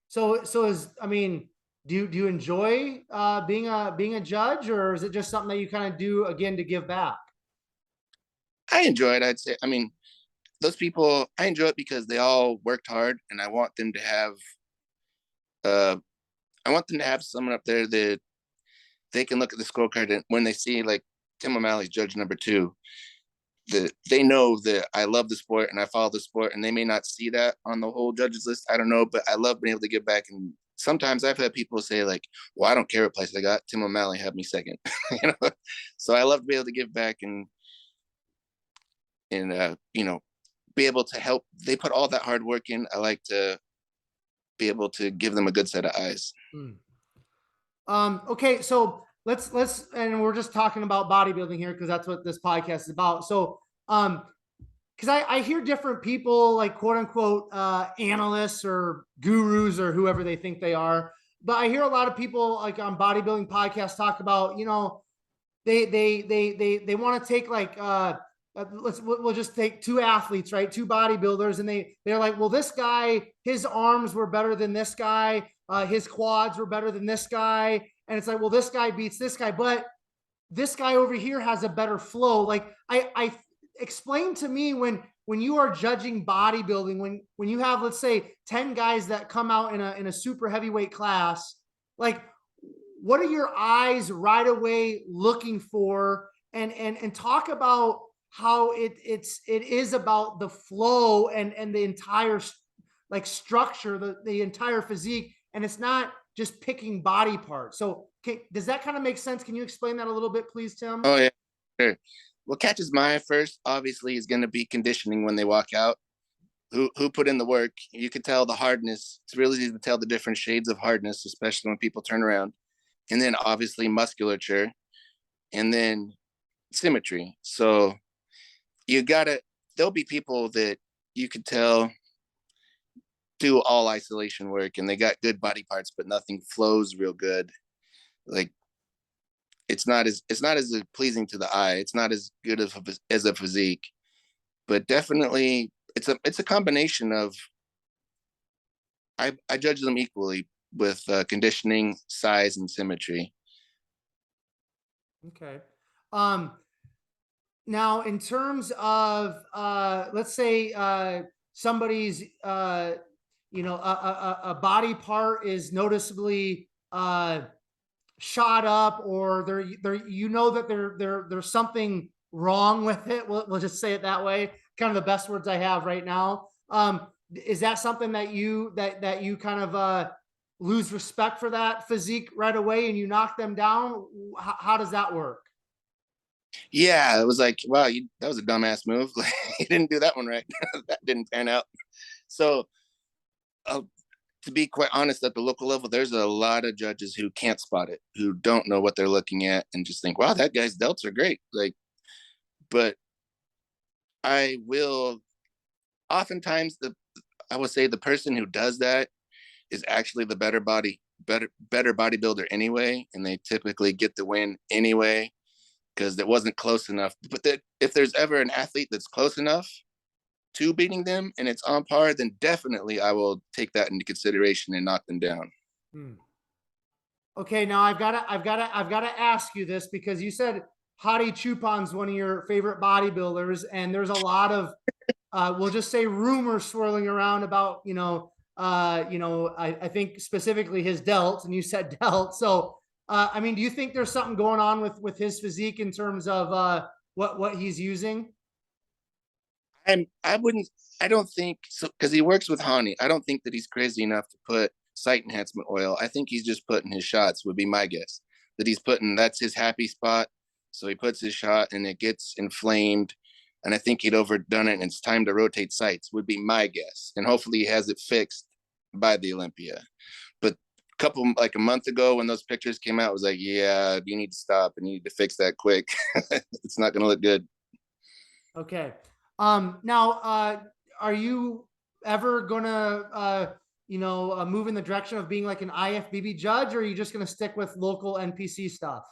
So do you enjoy being a judge, or is it just something that you kind of do again to give back? I enjoy it. I'd say, those people, I enjoy it because they all worked hard, and I want them to have someone up there that they can look at the scorecard, and when they see like Tim O'Malley's judge number 2, that they know that I love the sport and I follow the sport, and they may not see that on the whole judges list. I don't know, but I love being able to give back. And sometimes I've had people say like, well, I don't care what place I got. Tim O'Malley had me second, So I love to be able to give back and be able to help. They put all that hard work in. I like to be able to give them a good set of eyes. Okay. So let's, and we're just talking about bodybuilding here because that's what this podcast is about. So, because I hear different people, like quote unquote analysts or gurus or whoever they think they are, but I hear a lot of people like on bodybuilding podcasts talk about, they want to take like we'll just take 2 athletes, right? 2 bodybuilders, and they're like, well, this guy, his arms were better than this guy, his quads were better than this guy, and it's like, well, this guy beats this guy, but this guy over here has a better flow. Like I explain to me when you are judging bodybuilding, when you have, let's say, 10 guys that come out in a super heavyweight class, like what are your eyes right away looking for, and talk about how it is about the flow and the entire like structure, the entire physique, and it's not just picking body parts. So does that kind of make sense? Can you explain that a little bit, please, Tim? Oh yeah, sure. What catches my eye first, obviously, is going to be conditioning when they walk out. Who put in the work? You could tell the hardness. It's really easy to tell the different shades of hardness, especially when people turn around. And then obviously musculature, and then symmetry. So there'll be people that you could tell do all isolation work and they got good body parts, but nothing flows real good. Like it's not as pleasing to the eye. It's not as good as a physique, but definitely it's a combination of, I judge them equally with conditioning, size, and symmetry. Okay. Now, in terms of, let's say somebody's, a body part is noticeably shot up, or there's something wrong with it. We'll just say it that way. Kind of the best words I have right now. Is that something that you kind of lose respect for that physique right away and you knock them down? How does that work? Yeah, it was like, wow, that was a dumbass move. Like, you didn't do that one right. That didn't pan out. So, to be quite honest, at the local level, there's a lot of judges who can't spot it, who don't know what they're looking at, and just think, wow, that guy's delts are great. Like, but I will oftentimes I would say the person who does that is actually the better bodybuilder anyway, and they typically get the win anyway because it wasn't close enough. But that if there's ever an athlete that's close enough to beating them and it's on par, then definitely I will take that into consideration and knock them down. Okay, now I've got to ask you this, because you said Hadi Choopan's one of your favorite bodybuilders, and there's a lot of we'll just say rumors swirling around about I think specifically his delts, and you said delts. So I mean, do you think there's something going on with his physique in terms of what he's using? I wouldn't, I don't think so, because he works with Hani. I don't think that he's crazy enough to put site enhancement oil. I think he's just putting his shots, would be my guess. That he's putting, that's his happy spot. So he puts his shot and it gets inflamed. And I think he'd overdone it and it's time to rotate sites, would be my guess. And hopefully he has it fixed by the Olympia. But like a month ago when those pictures came out, I was like, yeah, you need to stop and you need to fix that quick. It's not going to look good. Okay. Now, are you ever gonna, move in the direction of being like an IFBB judge, or are you just gonna stick with local NPC stuff?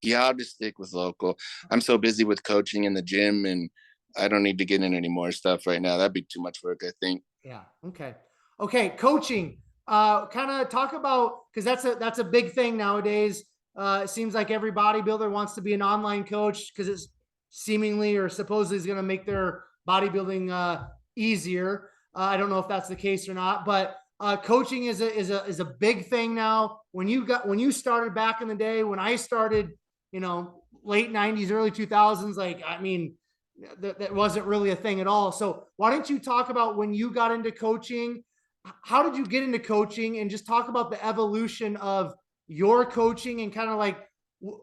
Yeah, I'll just stick with local. I'm so busy with coaching in the gym and I don't need to get in any more stuff right now. That'd be too much work, I think. Yeah. Okay. Okay. Coaching. Kind of talk about, because that's a big thing nowadays. It seems like every bodybuilder wants to be an online coach because it's seemingly or supposedly is going to make their bodybuilding easier. I don't know if that's the case or not, but coaching is a big thing now. When you started back in the day, when I started, late '90s, early 2000s, like, I mean, that wasn't really a thing at all. So why don't you talk about when you got into coaching? How did you get into coaching, and just talk about the evolution of your coaching and kind of like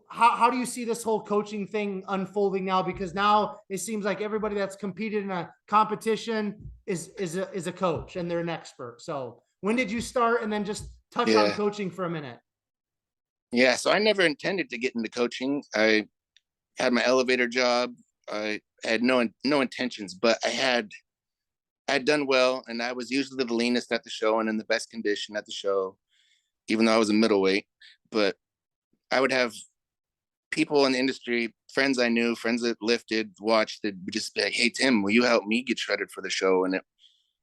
how do you see this whole coaching thing unfolding now? Because now it seems like everybody that's competed in a competition is a coach and they're an expert. So when did you start? And then just touch on Yeah. coaching for a minute. Yeah. So I never intended to get into coaching. I had my elevator job. I had no intentions, but I had done well and I was usually the leanest at the show and in the best condition at the show, even though I was a middleweight. But I would have people in the industry, friends I knew, friends that lifted, watched, that would just be like, "Hey Tim, will you help me get shredded for the show?" And I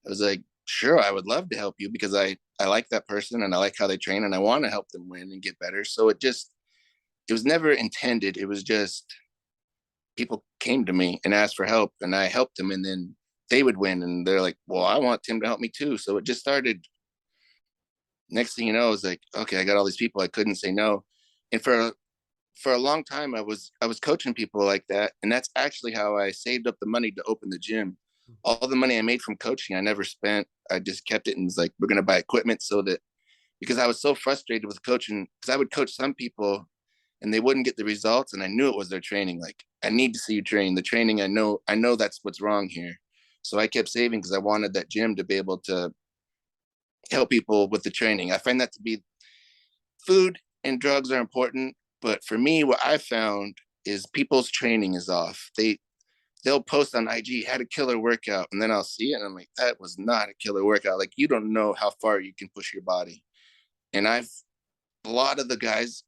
was like, "Sure, I would love to help you because I like that person and I like how they train and I want to help them win and get better." So it was never intended. It was just people came to me and asked for help and I helped them and then they would win and they're like, "Well, I want Tim to help me too." So it just started. Next thing you know, I was like, okay, I got all these people. I couldn't say no. And for a long time I was coaching people like that, and that's actually how I saved up the money to open the gym. All the money I made from coaching I never spent. I just kept it and was like, we're going to buy equipment so that, because I was so frustrated with coaching, because I would coach some people and they wouldn't get the results and I knew it was their training. Like, I need to see you train. The training, I know that's what's wrong here. So I kept saving because I wanted that gym to be able to help people with the training. I find that to be, food and drugs are important, but for me, what I found is people's training is off. They'll post on IG, had a killer workout, and then I'll see it and I'm like, that was not a killer workout. Like, you don't know how far you can push your body. And a lot of the guys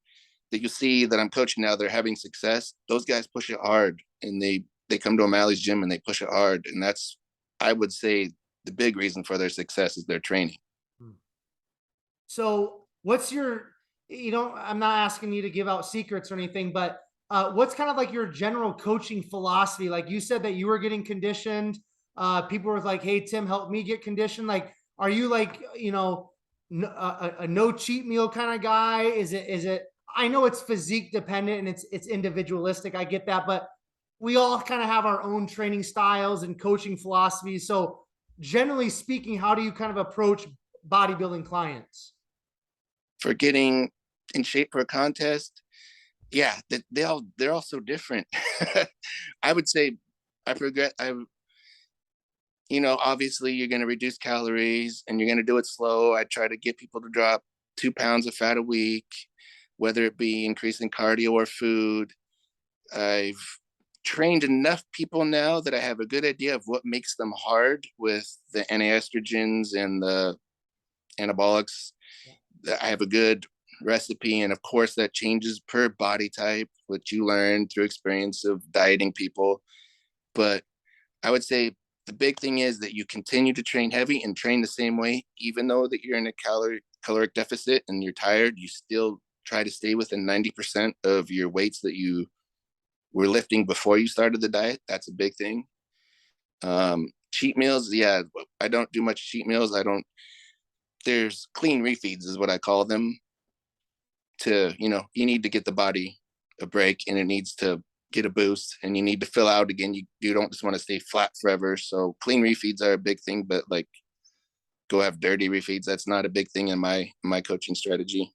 that you see that I'm coaching now, they're having success. Those guys push it hard and they come to a Malley's gym and they push it hard. And that's, I would say, the big reason for their success is their training. So what's your, I'm not asking you to give out secrets or anything, but what's kind of like your general coaching philosophy? Like you said that you were getting conditioned. People were like, "Hey, Tim, help me get conditioned." Like, are you like, a no cheat meal kind of guy? Is it, I know it's physique dependent and it's individualistic. I get that, but we all kind of have our own training styles and coaching philosophies. So generally speaking, how do you kind of approach bodybuilding clients? For getting in shape for a contest, yeah, they're all so different. I would say I progress. Obviously you're going to reduce calories and you're going to do it slow. I try to get people to drop 2 pounds of fat a week, whether it be increasing cardio or food. I've trained enough people now that I have a good idea of what makes them hard with the antiestrogens and the anabolics. I have a good recipe, and of course that changes per body type, which you learn through experience of dieting people. But I would say the big thing is that you continue to train heavy and train the same way, even though that you're in a caloric deficit and you're tired, you still try to stay within 90% of your weights that you were lifting before you started the diet. That's a big thing. Cheat meals, yeah, I don't do much cheat meals. I don't, there's clean refeeds is what I call them. to, you need to get the body a break, and it needs to get a boost, and you need to fill out again. You don't just want to stay flat forever. So clean refeeds are a big thing, but like go have dirty refeeds, that's not a big thing in my coaching strategy.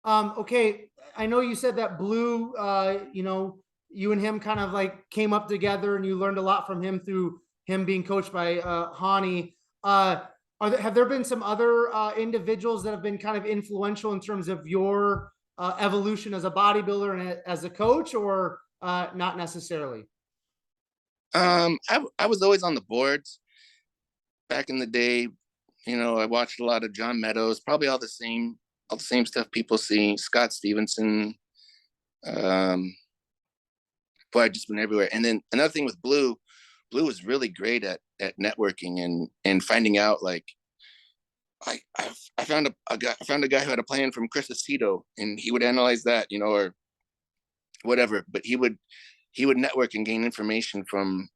Okay. I know you said that Blue, you and him kind of like came up together and you learned a lot from him through him being coached by Hani. Have there been some other individuals that have been kind of influential in terms of your evolution as a bodybuilder and as a coach, or not necessarily? I was always on the boards back in the day. I watched a lot of John Meadows, probably all the same stuff people see. Scott Stevenson, but I just been everywhere. And then another thing with Blue was really great at networking and finding out, like, I found a guy who had a plan from Chris Aceto, and he would analyze that, or whatever. But he would network and gain information from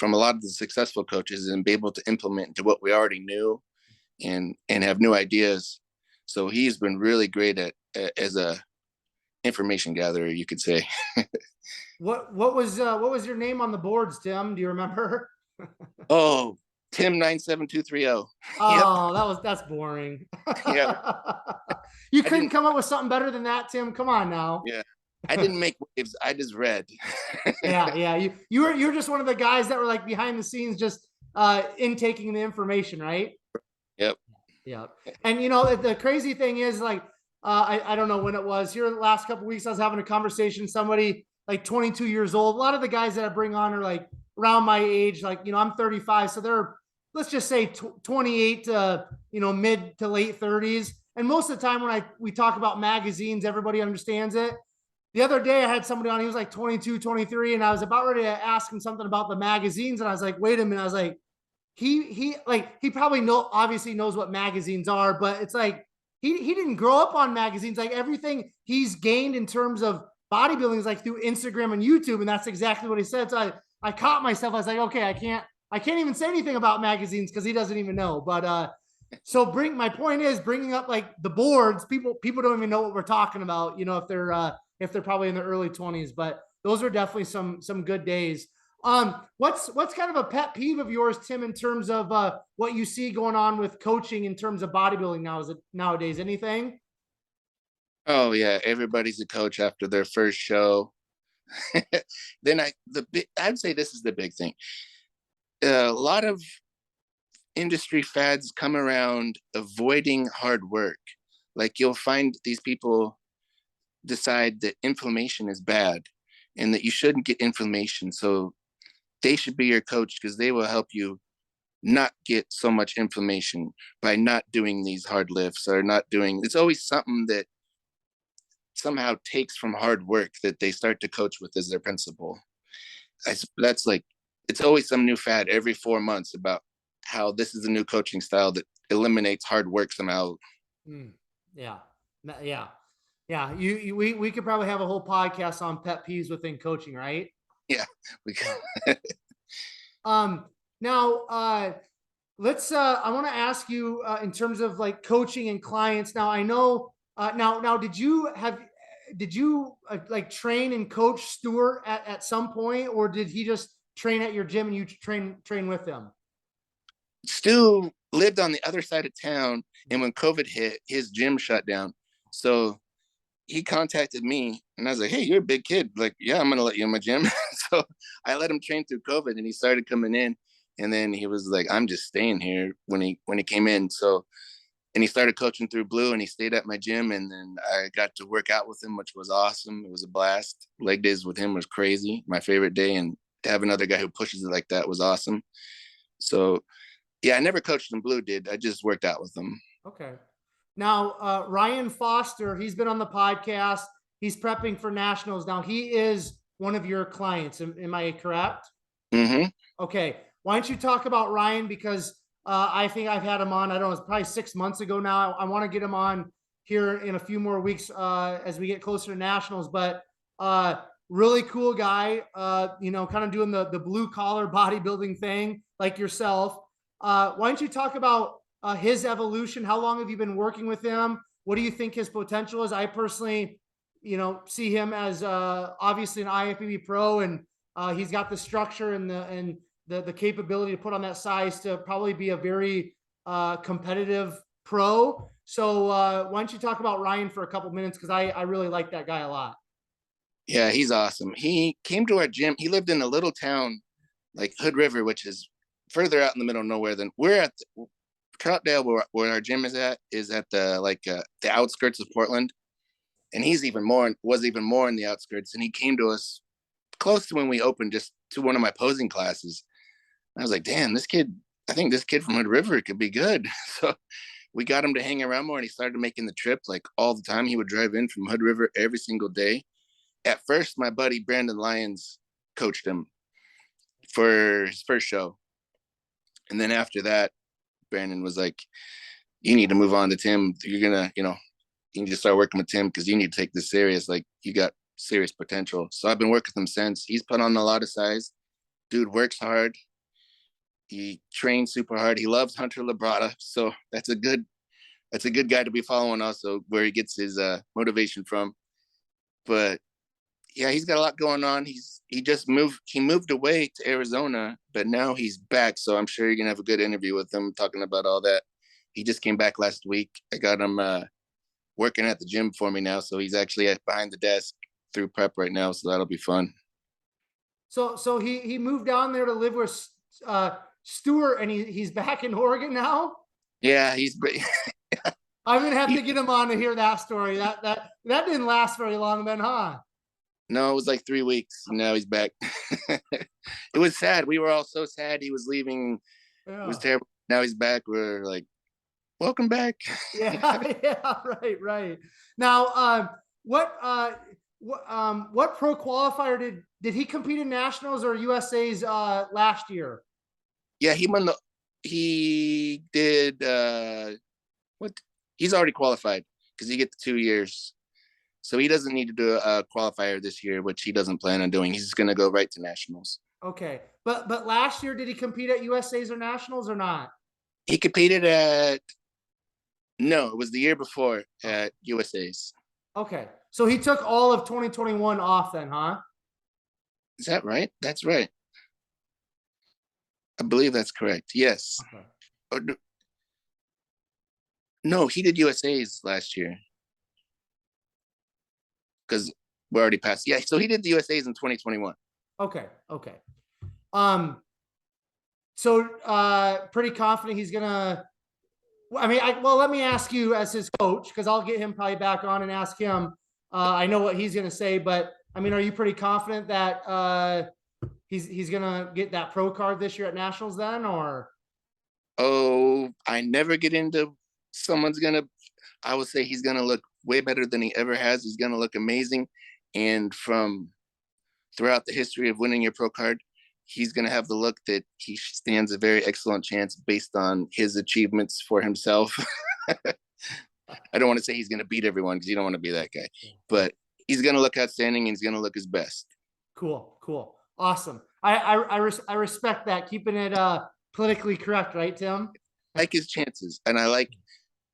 a lot of the successful coaches and be able to implement into what we already knew and have new ideas. So he's been really great as a information gatherer, you could say. What was your name on the boards, Tim? Do you remember? Oh, Tim 97230. Oh, yep. That's boring. Yeah. You couldn't come up with something better than that, Tim. Come on now. Yeah. I didn't make waves. I just read. Yeah. You're just one of the guys that were like behind the scenes, just intaking the information, right? Yep. Yeah. And the crazy thing is, like, I don't know when it was here the last couple of weeks, I was having a conversation, somebody like 22 years old. A lot of the guys that I bring on are like around my age, like, I'm 35. So they're, let's just say 28 to, mid to late 30s. And most of the time when we talk about magazines, everybody understands it. The other day I had somebody on, he was like 22, 23, and I was about ready to ask him something about the magazines. And I was like, wait a minute. I was like, he probably obviously knows what magazines are, but it's like, he didn't grow up on magazines. Like, everything he's gained in terms of bodybuilding is like through Instagram and YouTube. And that's exactly what he said. So I caught myself. I was like, okay, I can't even say anything about magazines because he doesn't even know. But so my point is bringing up like the boards. People don't even know what we're talking about, if they're probably in their early 20s. But those are definitely some good days. What's kind of a pet peeve of yours, Tim, in terms of what you see going on with coaching in terms of bodybuilding nowadays? Anything? Oh yeah, everybody's a coach after their first show. Then I'd say this is the big thing. A lot of industry fads come around avoiding hard work. Like, you'll find these people decide that inflammation is bad and that you shouldn't get inflammation. So they should be your coach because they will help you not get so much inflammation by not doing these hard lifts or not doing. It's always something that somehow takes from hard work that they start to coach with as their principle. That's like, it's always some new fad every 4 months about how this is a new coaching style that eliminates hard work somehow. Yeah. We could probably have a whole podcast on pet peeves within coaching, right? Yeah. Now, let's, I want to ask you, in terms of like coaching and clients. Now, I know, now, did you like train and coach Stuart at some point, or did he just train at your gym and you train with him? Stu lived on the other side of town, and when COVID hit, his gym shut down. So he contacted me, and I was like, hey, you're a big kid. Like, yeah, I'm going to let you in my gym. So I let him train through COVID, and he started coming in. And then he was like, I'm just staying here when he came in. So, and he started coaching through Blue, and he stayed at my gym. And then I got to work out with him, which was awesome. It was a blast. Leg days with him was crazy. My favorite day. And to have another guy who pushes it like that was awesome. So yeah, I never coached him. Blue did. I just worked out with him. Okay. Now, Ryan Foster, he's been on the podcast. He's prepping for nationals. Now, he is one of your clients. Am I correct? Mm-hmm. Okay. Why don't you talk about Ryan? Because I think I've had him on, I don't know, it's probably 6 months ago now. I want to get him on here in a few more weeks as we get closer to nationals. But really cool guy, kind of doing the blue collar bodybuilding thing like yourself. Why don't you talk about his evolution? How long have you been working with him? what do you think his potential is? I personally, see him as obviously an IFBB pro, and he's got the structure and the capability to put on that size to probably be a very competitive pro. So why don't you talk about Ryan for a couple minutes, because I really like that guy a lot. Yeah, he's awesome. He came to our gym. He lived in a little town like Hood River, which is further out in the middle of nowhere than we're at. Troutdale, where our gym is at the outskirts of Portland, and was even more in the outskirts. And he came to us close to when we opened, just to one of my posing classes. I was like, damn, I think this kid from Hood River could be good. So we got him to hang around more, and he started making the trip like all the time. He would drive in from Hood River every single day. At first, my buddy Brandon Lyons coached him for his first show. And then after that, Brandon was like, you need to move on to Tim. You're gonna, you need to start working with Tim, because you need to take this serious. Like, you got serious potential. So I've been working with him since. He's put on a lot of size. Dude works hard. He trains super hard. He loves Hunter Labrada. So that's a good guy to be following also, where he gets his motivation from. But yeah, he's got a lot going on. He moved away to Arizona, but now he's back. So I'm sure you're gonna have a good interview with him talking about all that. He just came back last week. I got him working at the gym for me now. So he's actually behind the desk through prep right now. So that'll be fun. So he moved down there to live with Stuart, and he's back in Oregon now. Yeah, I'm gonna have to get him on to hear that story. That didn't last very long then, huh? No, it was like 3 weeks. And now he's back. It was sad. We were all so sad he was leaving. Yeah. It was terrible. Now he's back. We're like, welcome back. Yeah, yeah, right. Now, what pro qualifier did he compete in nationals or USA's last year? Yeah, he did he's already qualified, because he gets 2 years. So he doesn't need to do a qualifier this year, which he doesn't plan on doing. He's just going to go right to nationals. Okay. But last year, did he compete at USA's or nationals or not? He competed no, it was the year before at USA's. Okay. So he took all of 2021 off then, huh? Is that right? That's right. I believe that's correct. Yes. Okay. No, he did USA's last year, because we're already past. Yeah, so he did the USA's in 2021. Okay. So pretty confident he's gonna. I mean, let me ask you as his coach, because I'll get him probably back on and ask him. I know what he's gonna say, but I mean, are you pretty confident that he's gonna get that pro card this year at nationals then, or? Oh, I never get into I would say he's gonna look way better than he ever has. He's gonna look amazing, and from throughout the history of winning your pro card, he's going to have the look that he stands a very excellent chance based on his achievements for himself. I don't want to say he's going to beat everyone, because you don't want to be that guy, but he's going to look outstanding, and he's going to look his best. Cool. Awesome. I respect that. Keeping it politically correct, right, Tim? I like his chances, and I like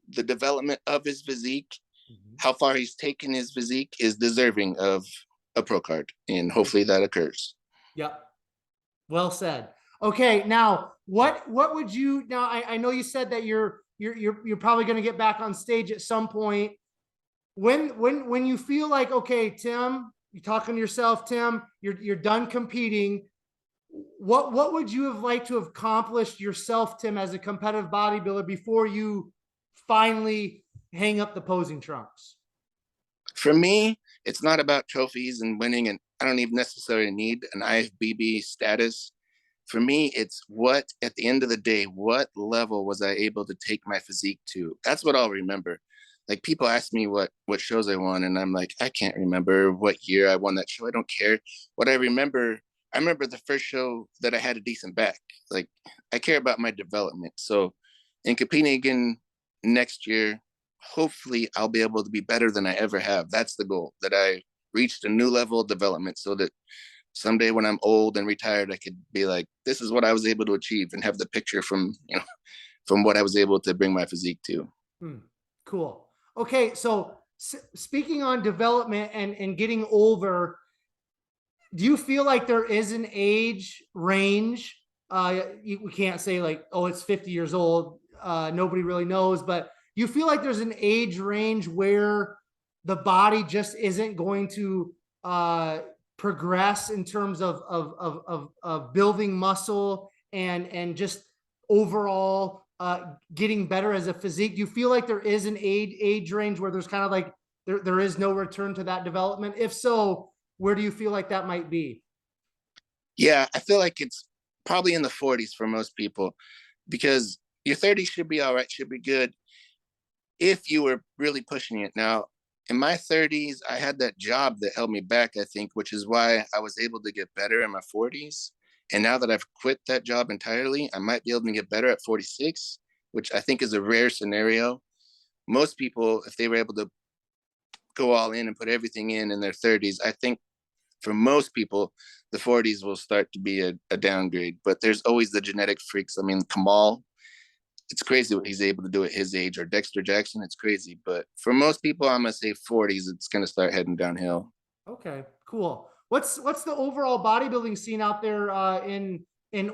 the development of his physique. Mm-hmm. How far he's taken his physique is deserving of a pro card, and hopefully that occurs. Yep. Well said. Okay. Now, what would you, now I know you said that you're probably going to get back on stage at some point. When you feel like, okay, Tim, you're talking to yourself, Tim, you're done competing. What would you have liked to have accomplished yourself, Tim, as a competitive bodybuilder before you finally hang up the posing trunks? For me, it's not about trophies and winning, and I don't even necessarily need an IFBB status. For me, it's at the end of the day, what level was I able to take my physique to? That's what I'll remember. Like, people ask me what shows I won, and I'm like, I can't remember what year I won that show. I don't care. What I remember the first show that I had a decent back. Like, I care about my development. So in competing again next year, hopefully I'll be able to be better than I ever have. That's the goal, that I reached a new level of development, so that someday when I'm old and retired, I could be like, this is what I was able to achieve, and have the picture from what I was able to bring my physique to. Cool. Okay, so speaking on development and getting older, do you feel like there is an age range? We can't say like, oh, it's 50 years old. Nobody really knows, but you feel like there's an age range where the body just isn't going to progress in terms of building muscle and just overall getting better as a physique. Do you feel like there is an age range where there's kind of like there is no return to that development? If so, where do you feel like that might be? Yeah, I feel like it's probably in the 40s for most people, because your 30s should be all right, should be good if you were really pushing it. Now, in my 30s, I had that job that held me back, I think, which is why I was able to get better in my 40s. And now that I've quit that job entirely, I might be able to get better at 46, which I think is a rare scenario. Most people, if they were able to go all in and put everything in their 30s, I think for most people, the 40s will start to be a downgrade. But there's always the genetic freaks. I mean, Kamal, it's crazy what he's able to do at his age, or Dexter Jackson, it's crazy. But for most people, I'm gonna say 40s, it's gonna start heading downhill. Okay, cool. What's the overall bodybuilding scene out there in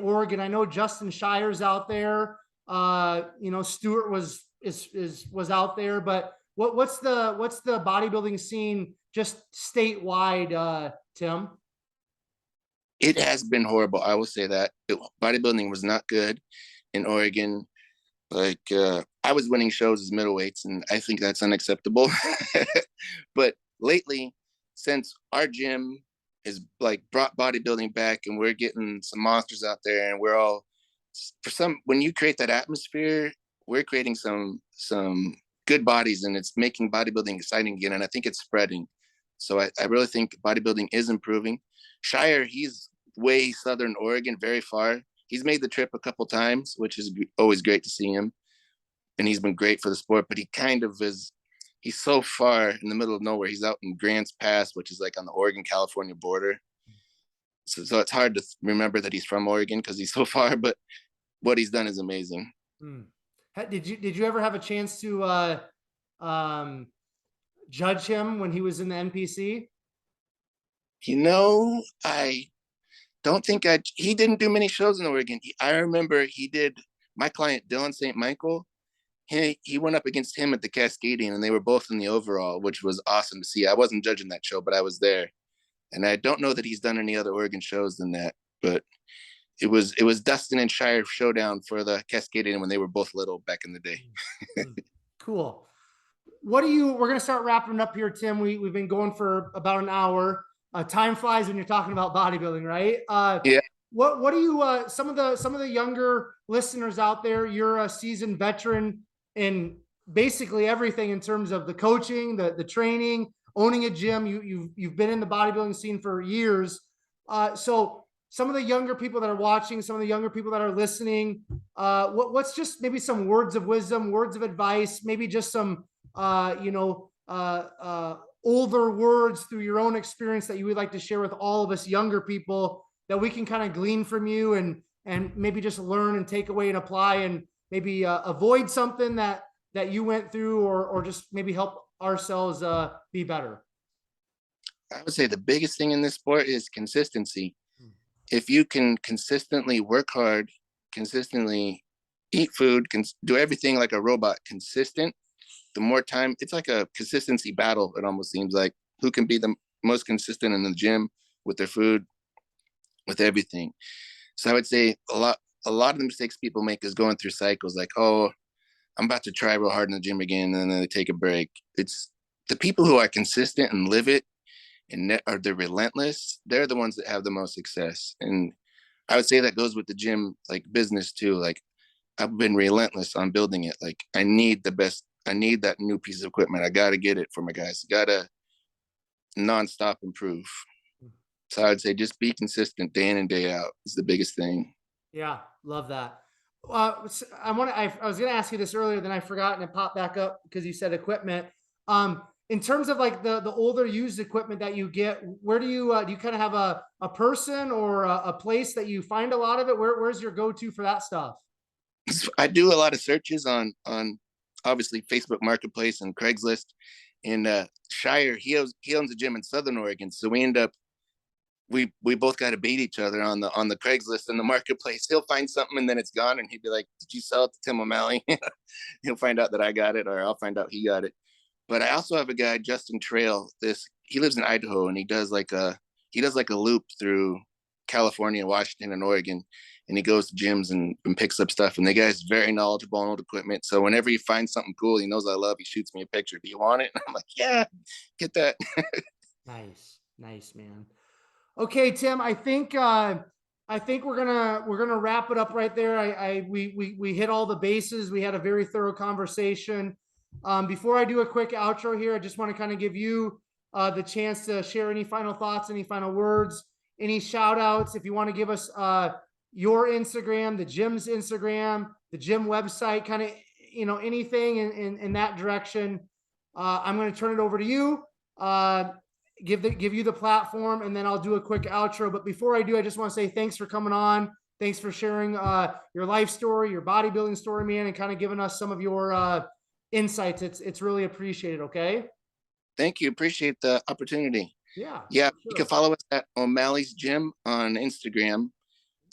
Oregon? I know Justin Shire's out there. You know, Stewart was out there, but what's the bodybuilding scene just statewide, Tim? It has been horrible. I will say that bodybuilding was not good in Oregon. Like I was winning shows as middleweights, and I think that's unacceptable. But lately, since our gym is like brought bodybuilding back, and we're getting some monsters out there, and we're all for some when you create that atmosphere, we're creating some good bodies, and it's making bodybuilding exciting again. And I think it's spreading. So I really think bodybuilding is improving. Shire, he's way southern Oregon, very far. He's made the trip a couple times, which is always great to see him. And he's been great for the sport, but he kind of is, he's so far in the middle of nowhere. He's out in Grants Pass, which is like on the Oregon-California border. So it's hard to remember that he's from Oregon because he's so far, but what he's done is amazing. Hmm. Did you ever have a chance to um, judge him when he was in the NPC? You know, I don't think he didn't do many shows in Oregon. I remember he did my client, Dylan St. Michael. He went up against him at the Cascadian, and they were both in the overall, which was awesome to see. I wasn't judging that show, but I was there. And I don't know that he's done any other Oregon shows than that, but it was Dustin and Shire showdown for the Cascadian when they were both little back in the day. Cool. We're going to start wrapping up here, Tim. We've been going for about an hour. Time flies when you're talking about bodybuilding, right? Yeah. What do you, some of the younger listeners out there, you're a seasoned veteran in basically everything in terms of the coaching, the training, owning a gym. You've been in the bodybuilding scene for years. So some of the younger people that are watching, some of the younger people that are listening, what's just maybe some words of wisdom, words of advice, maybe just some, older words through your own experience that you would like to share with all of us younger people that we can kind of glean from you and maybe just learn and take away and apply and maybe avoid something that you went through or just maybe help ourselves be better? I would say the biggest thing in this sport is consistency. If you can consistently work hard, consistently eat food, do everything like a robot, consistent, the more time, it's like a consistency battle. It almost seems like who can be the most consistent in the gym with their food, with everything. So I would say a lot of the mistakes people make is going through cycles like, oh, I'm about to try real hard in the gym again, and then they take a break. It's the people who are consistent and live it and are they're relentless, they're the ones that have the most success. And I would say that goes with the gym, like business too. Like I've been relentless on building it. Like I need the best. I need that new piece of equipment. I got to get it for my guys. Got to nonstop improve. So I would say just be consistent day in and day out is the biggest thing. Yeah, love that. I was going to ask you this earlier, then I forgot and it popped back up because you said equipment. In terms of like the older used equipment that you get, where do you kind of have a person or a place that you find a lot of it? Where's your go-to for that stuff? I do a lot of searches on obviously Facebook Marketplace and Craigslist. And Shire, he owns a gym in Southern Oregon, so we both got to beat each other on the Craigslist and the Marketplace. He'll find something and then it's gone, and he'd be like, "Did you sell it to Tim O'Malley?" He'll find out that I got it, or I'll find out he got it. But I also have a guy, Justin Trail. He lives in Idaho, and he does like a loop through California, Washington, and Oregon, and he goes to gyms and picks up stuff. And the guy's very knowledgeable on old equipment. So whenever he finds something cool he knows I love, he shoots me a picture. "Do you want it?" And I'm like, "Yeah, get that." Nice, man. Okay, Tim, I think we're gonna wrap it up right there. We hit all the bases. We had a very thorough conversation. Before I do a quick outro here, I just want to kind of give you the chance to share any final thoughts, any final words, any shout outs. If you want to give us your Instagram, the gym's Instagram, the gym website, kind of, anything in that direction. I'm going to turn it over to you. Give you the platform, and then I'll do a quick outro. But before I do, I just want to say thanks for coming on. Thanks for sharing your life story, your bodybuilding story, man, and kind of giving us some of your insights. It's really appreciated. Okay. Thank you. Appreciate the opportunity. Yeah. Yeah. Sure. You can follow us at O'Malley's Gym on Instagram.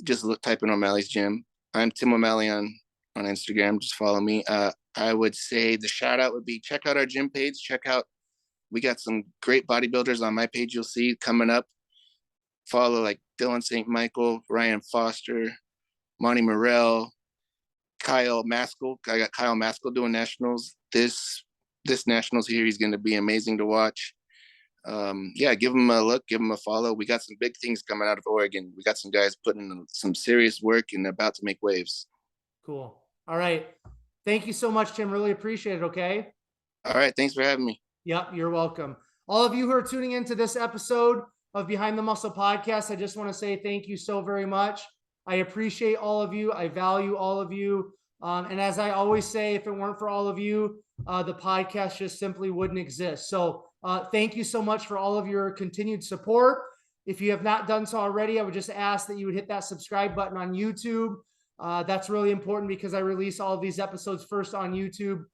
Just type in O'Malley's Gym. I'm Tim O'Malley on Instagram. Just follow me. I would say the shout out would be check out our gym page. We got some great bodybuilders on my page you'll see coming up. Follow like Dylan St. Michael, Ryan Foster, Monty Morrell, Kyle Maskell. I got Kyle Maskell doing nationals. This nationals here, he's going to be amazing to watch. Yeah, give him a look, give him a follow. We got some big things coming out of Oregon. We got some guys putting in some serious work and about to make waves. Cool. All right. Thank you so much, Tim. Really appreciate it. Okay. All right. Thanks for having me. Yep, you're welcome. All of you who are tuning into this episode of Behind the Muscle podcast, I just want to say thank you so very much. I appreciate all of you. I value all of you. And as I always say, if it weren't for all of you, the podcast just simply wouldn't exist. So thank you so much for all of your continued support. If you have not done so already, I would just ask that you would hit that subscribe button on YouTube. That's really important because I release all of these episodes first on YouTube,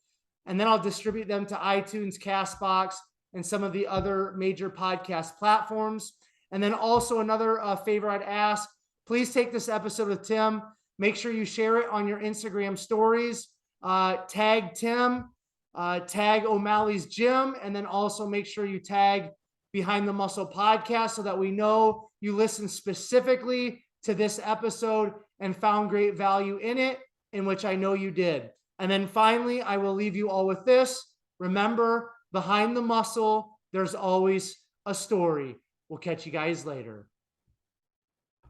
and then I'll distribute them to iTunes, CastBox, and some of the other major podcast platforms. And then also another favor I'd ask, please take this episode with Tim. Make sure you share it on your Instagram stories. Tag Tim, tag O'Malley's Gym, and then also make sure you tag Behind the Muscle podcast so that we know you listened specifically to this episode and found great value in it, in which I know you did. And then finally, I will leave you all with this. Remember, behind the muscle, there's always a story. We'll catch you guys later.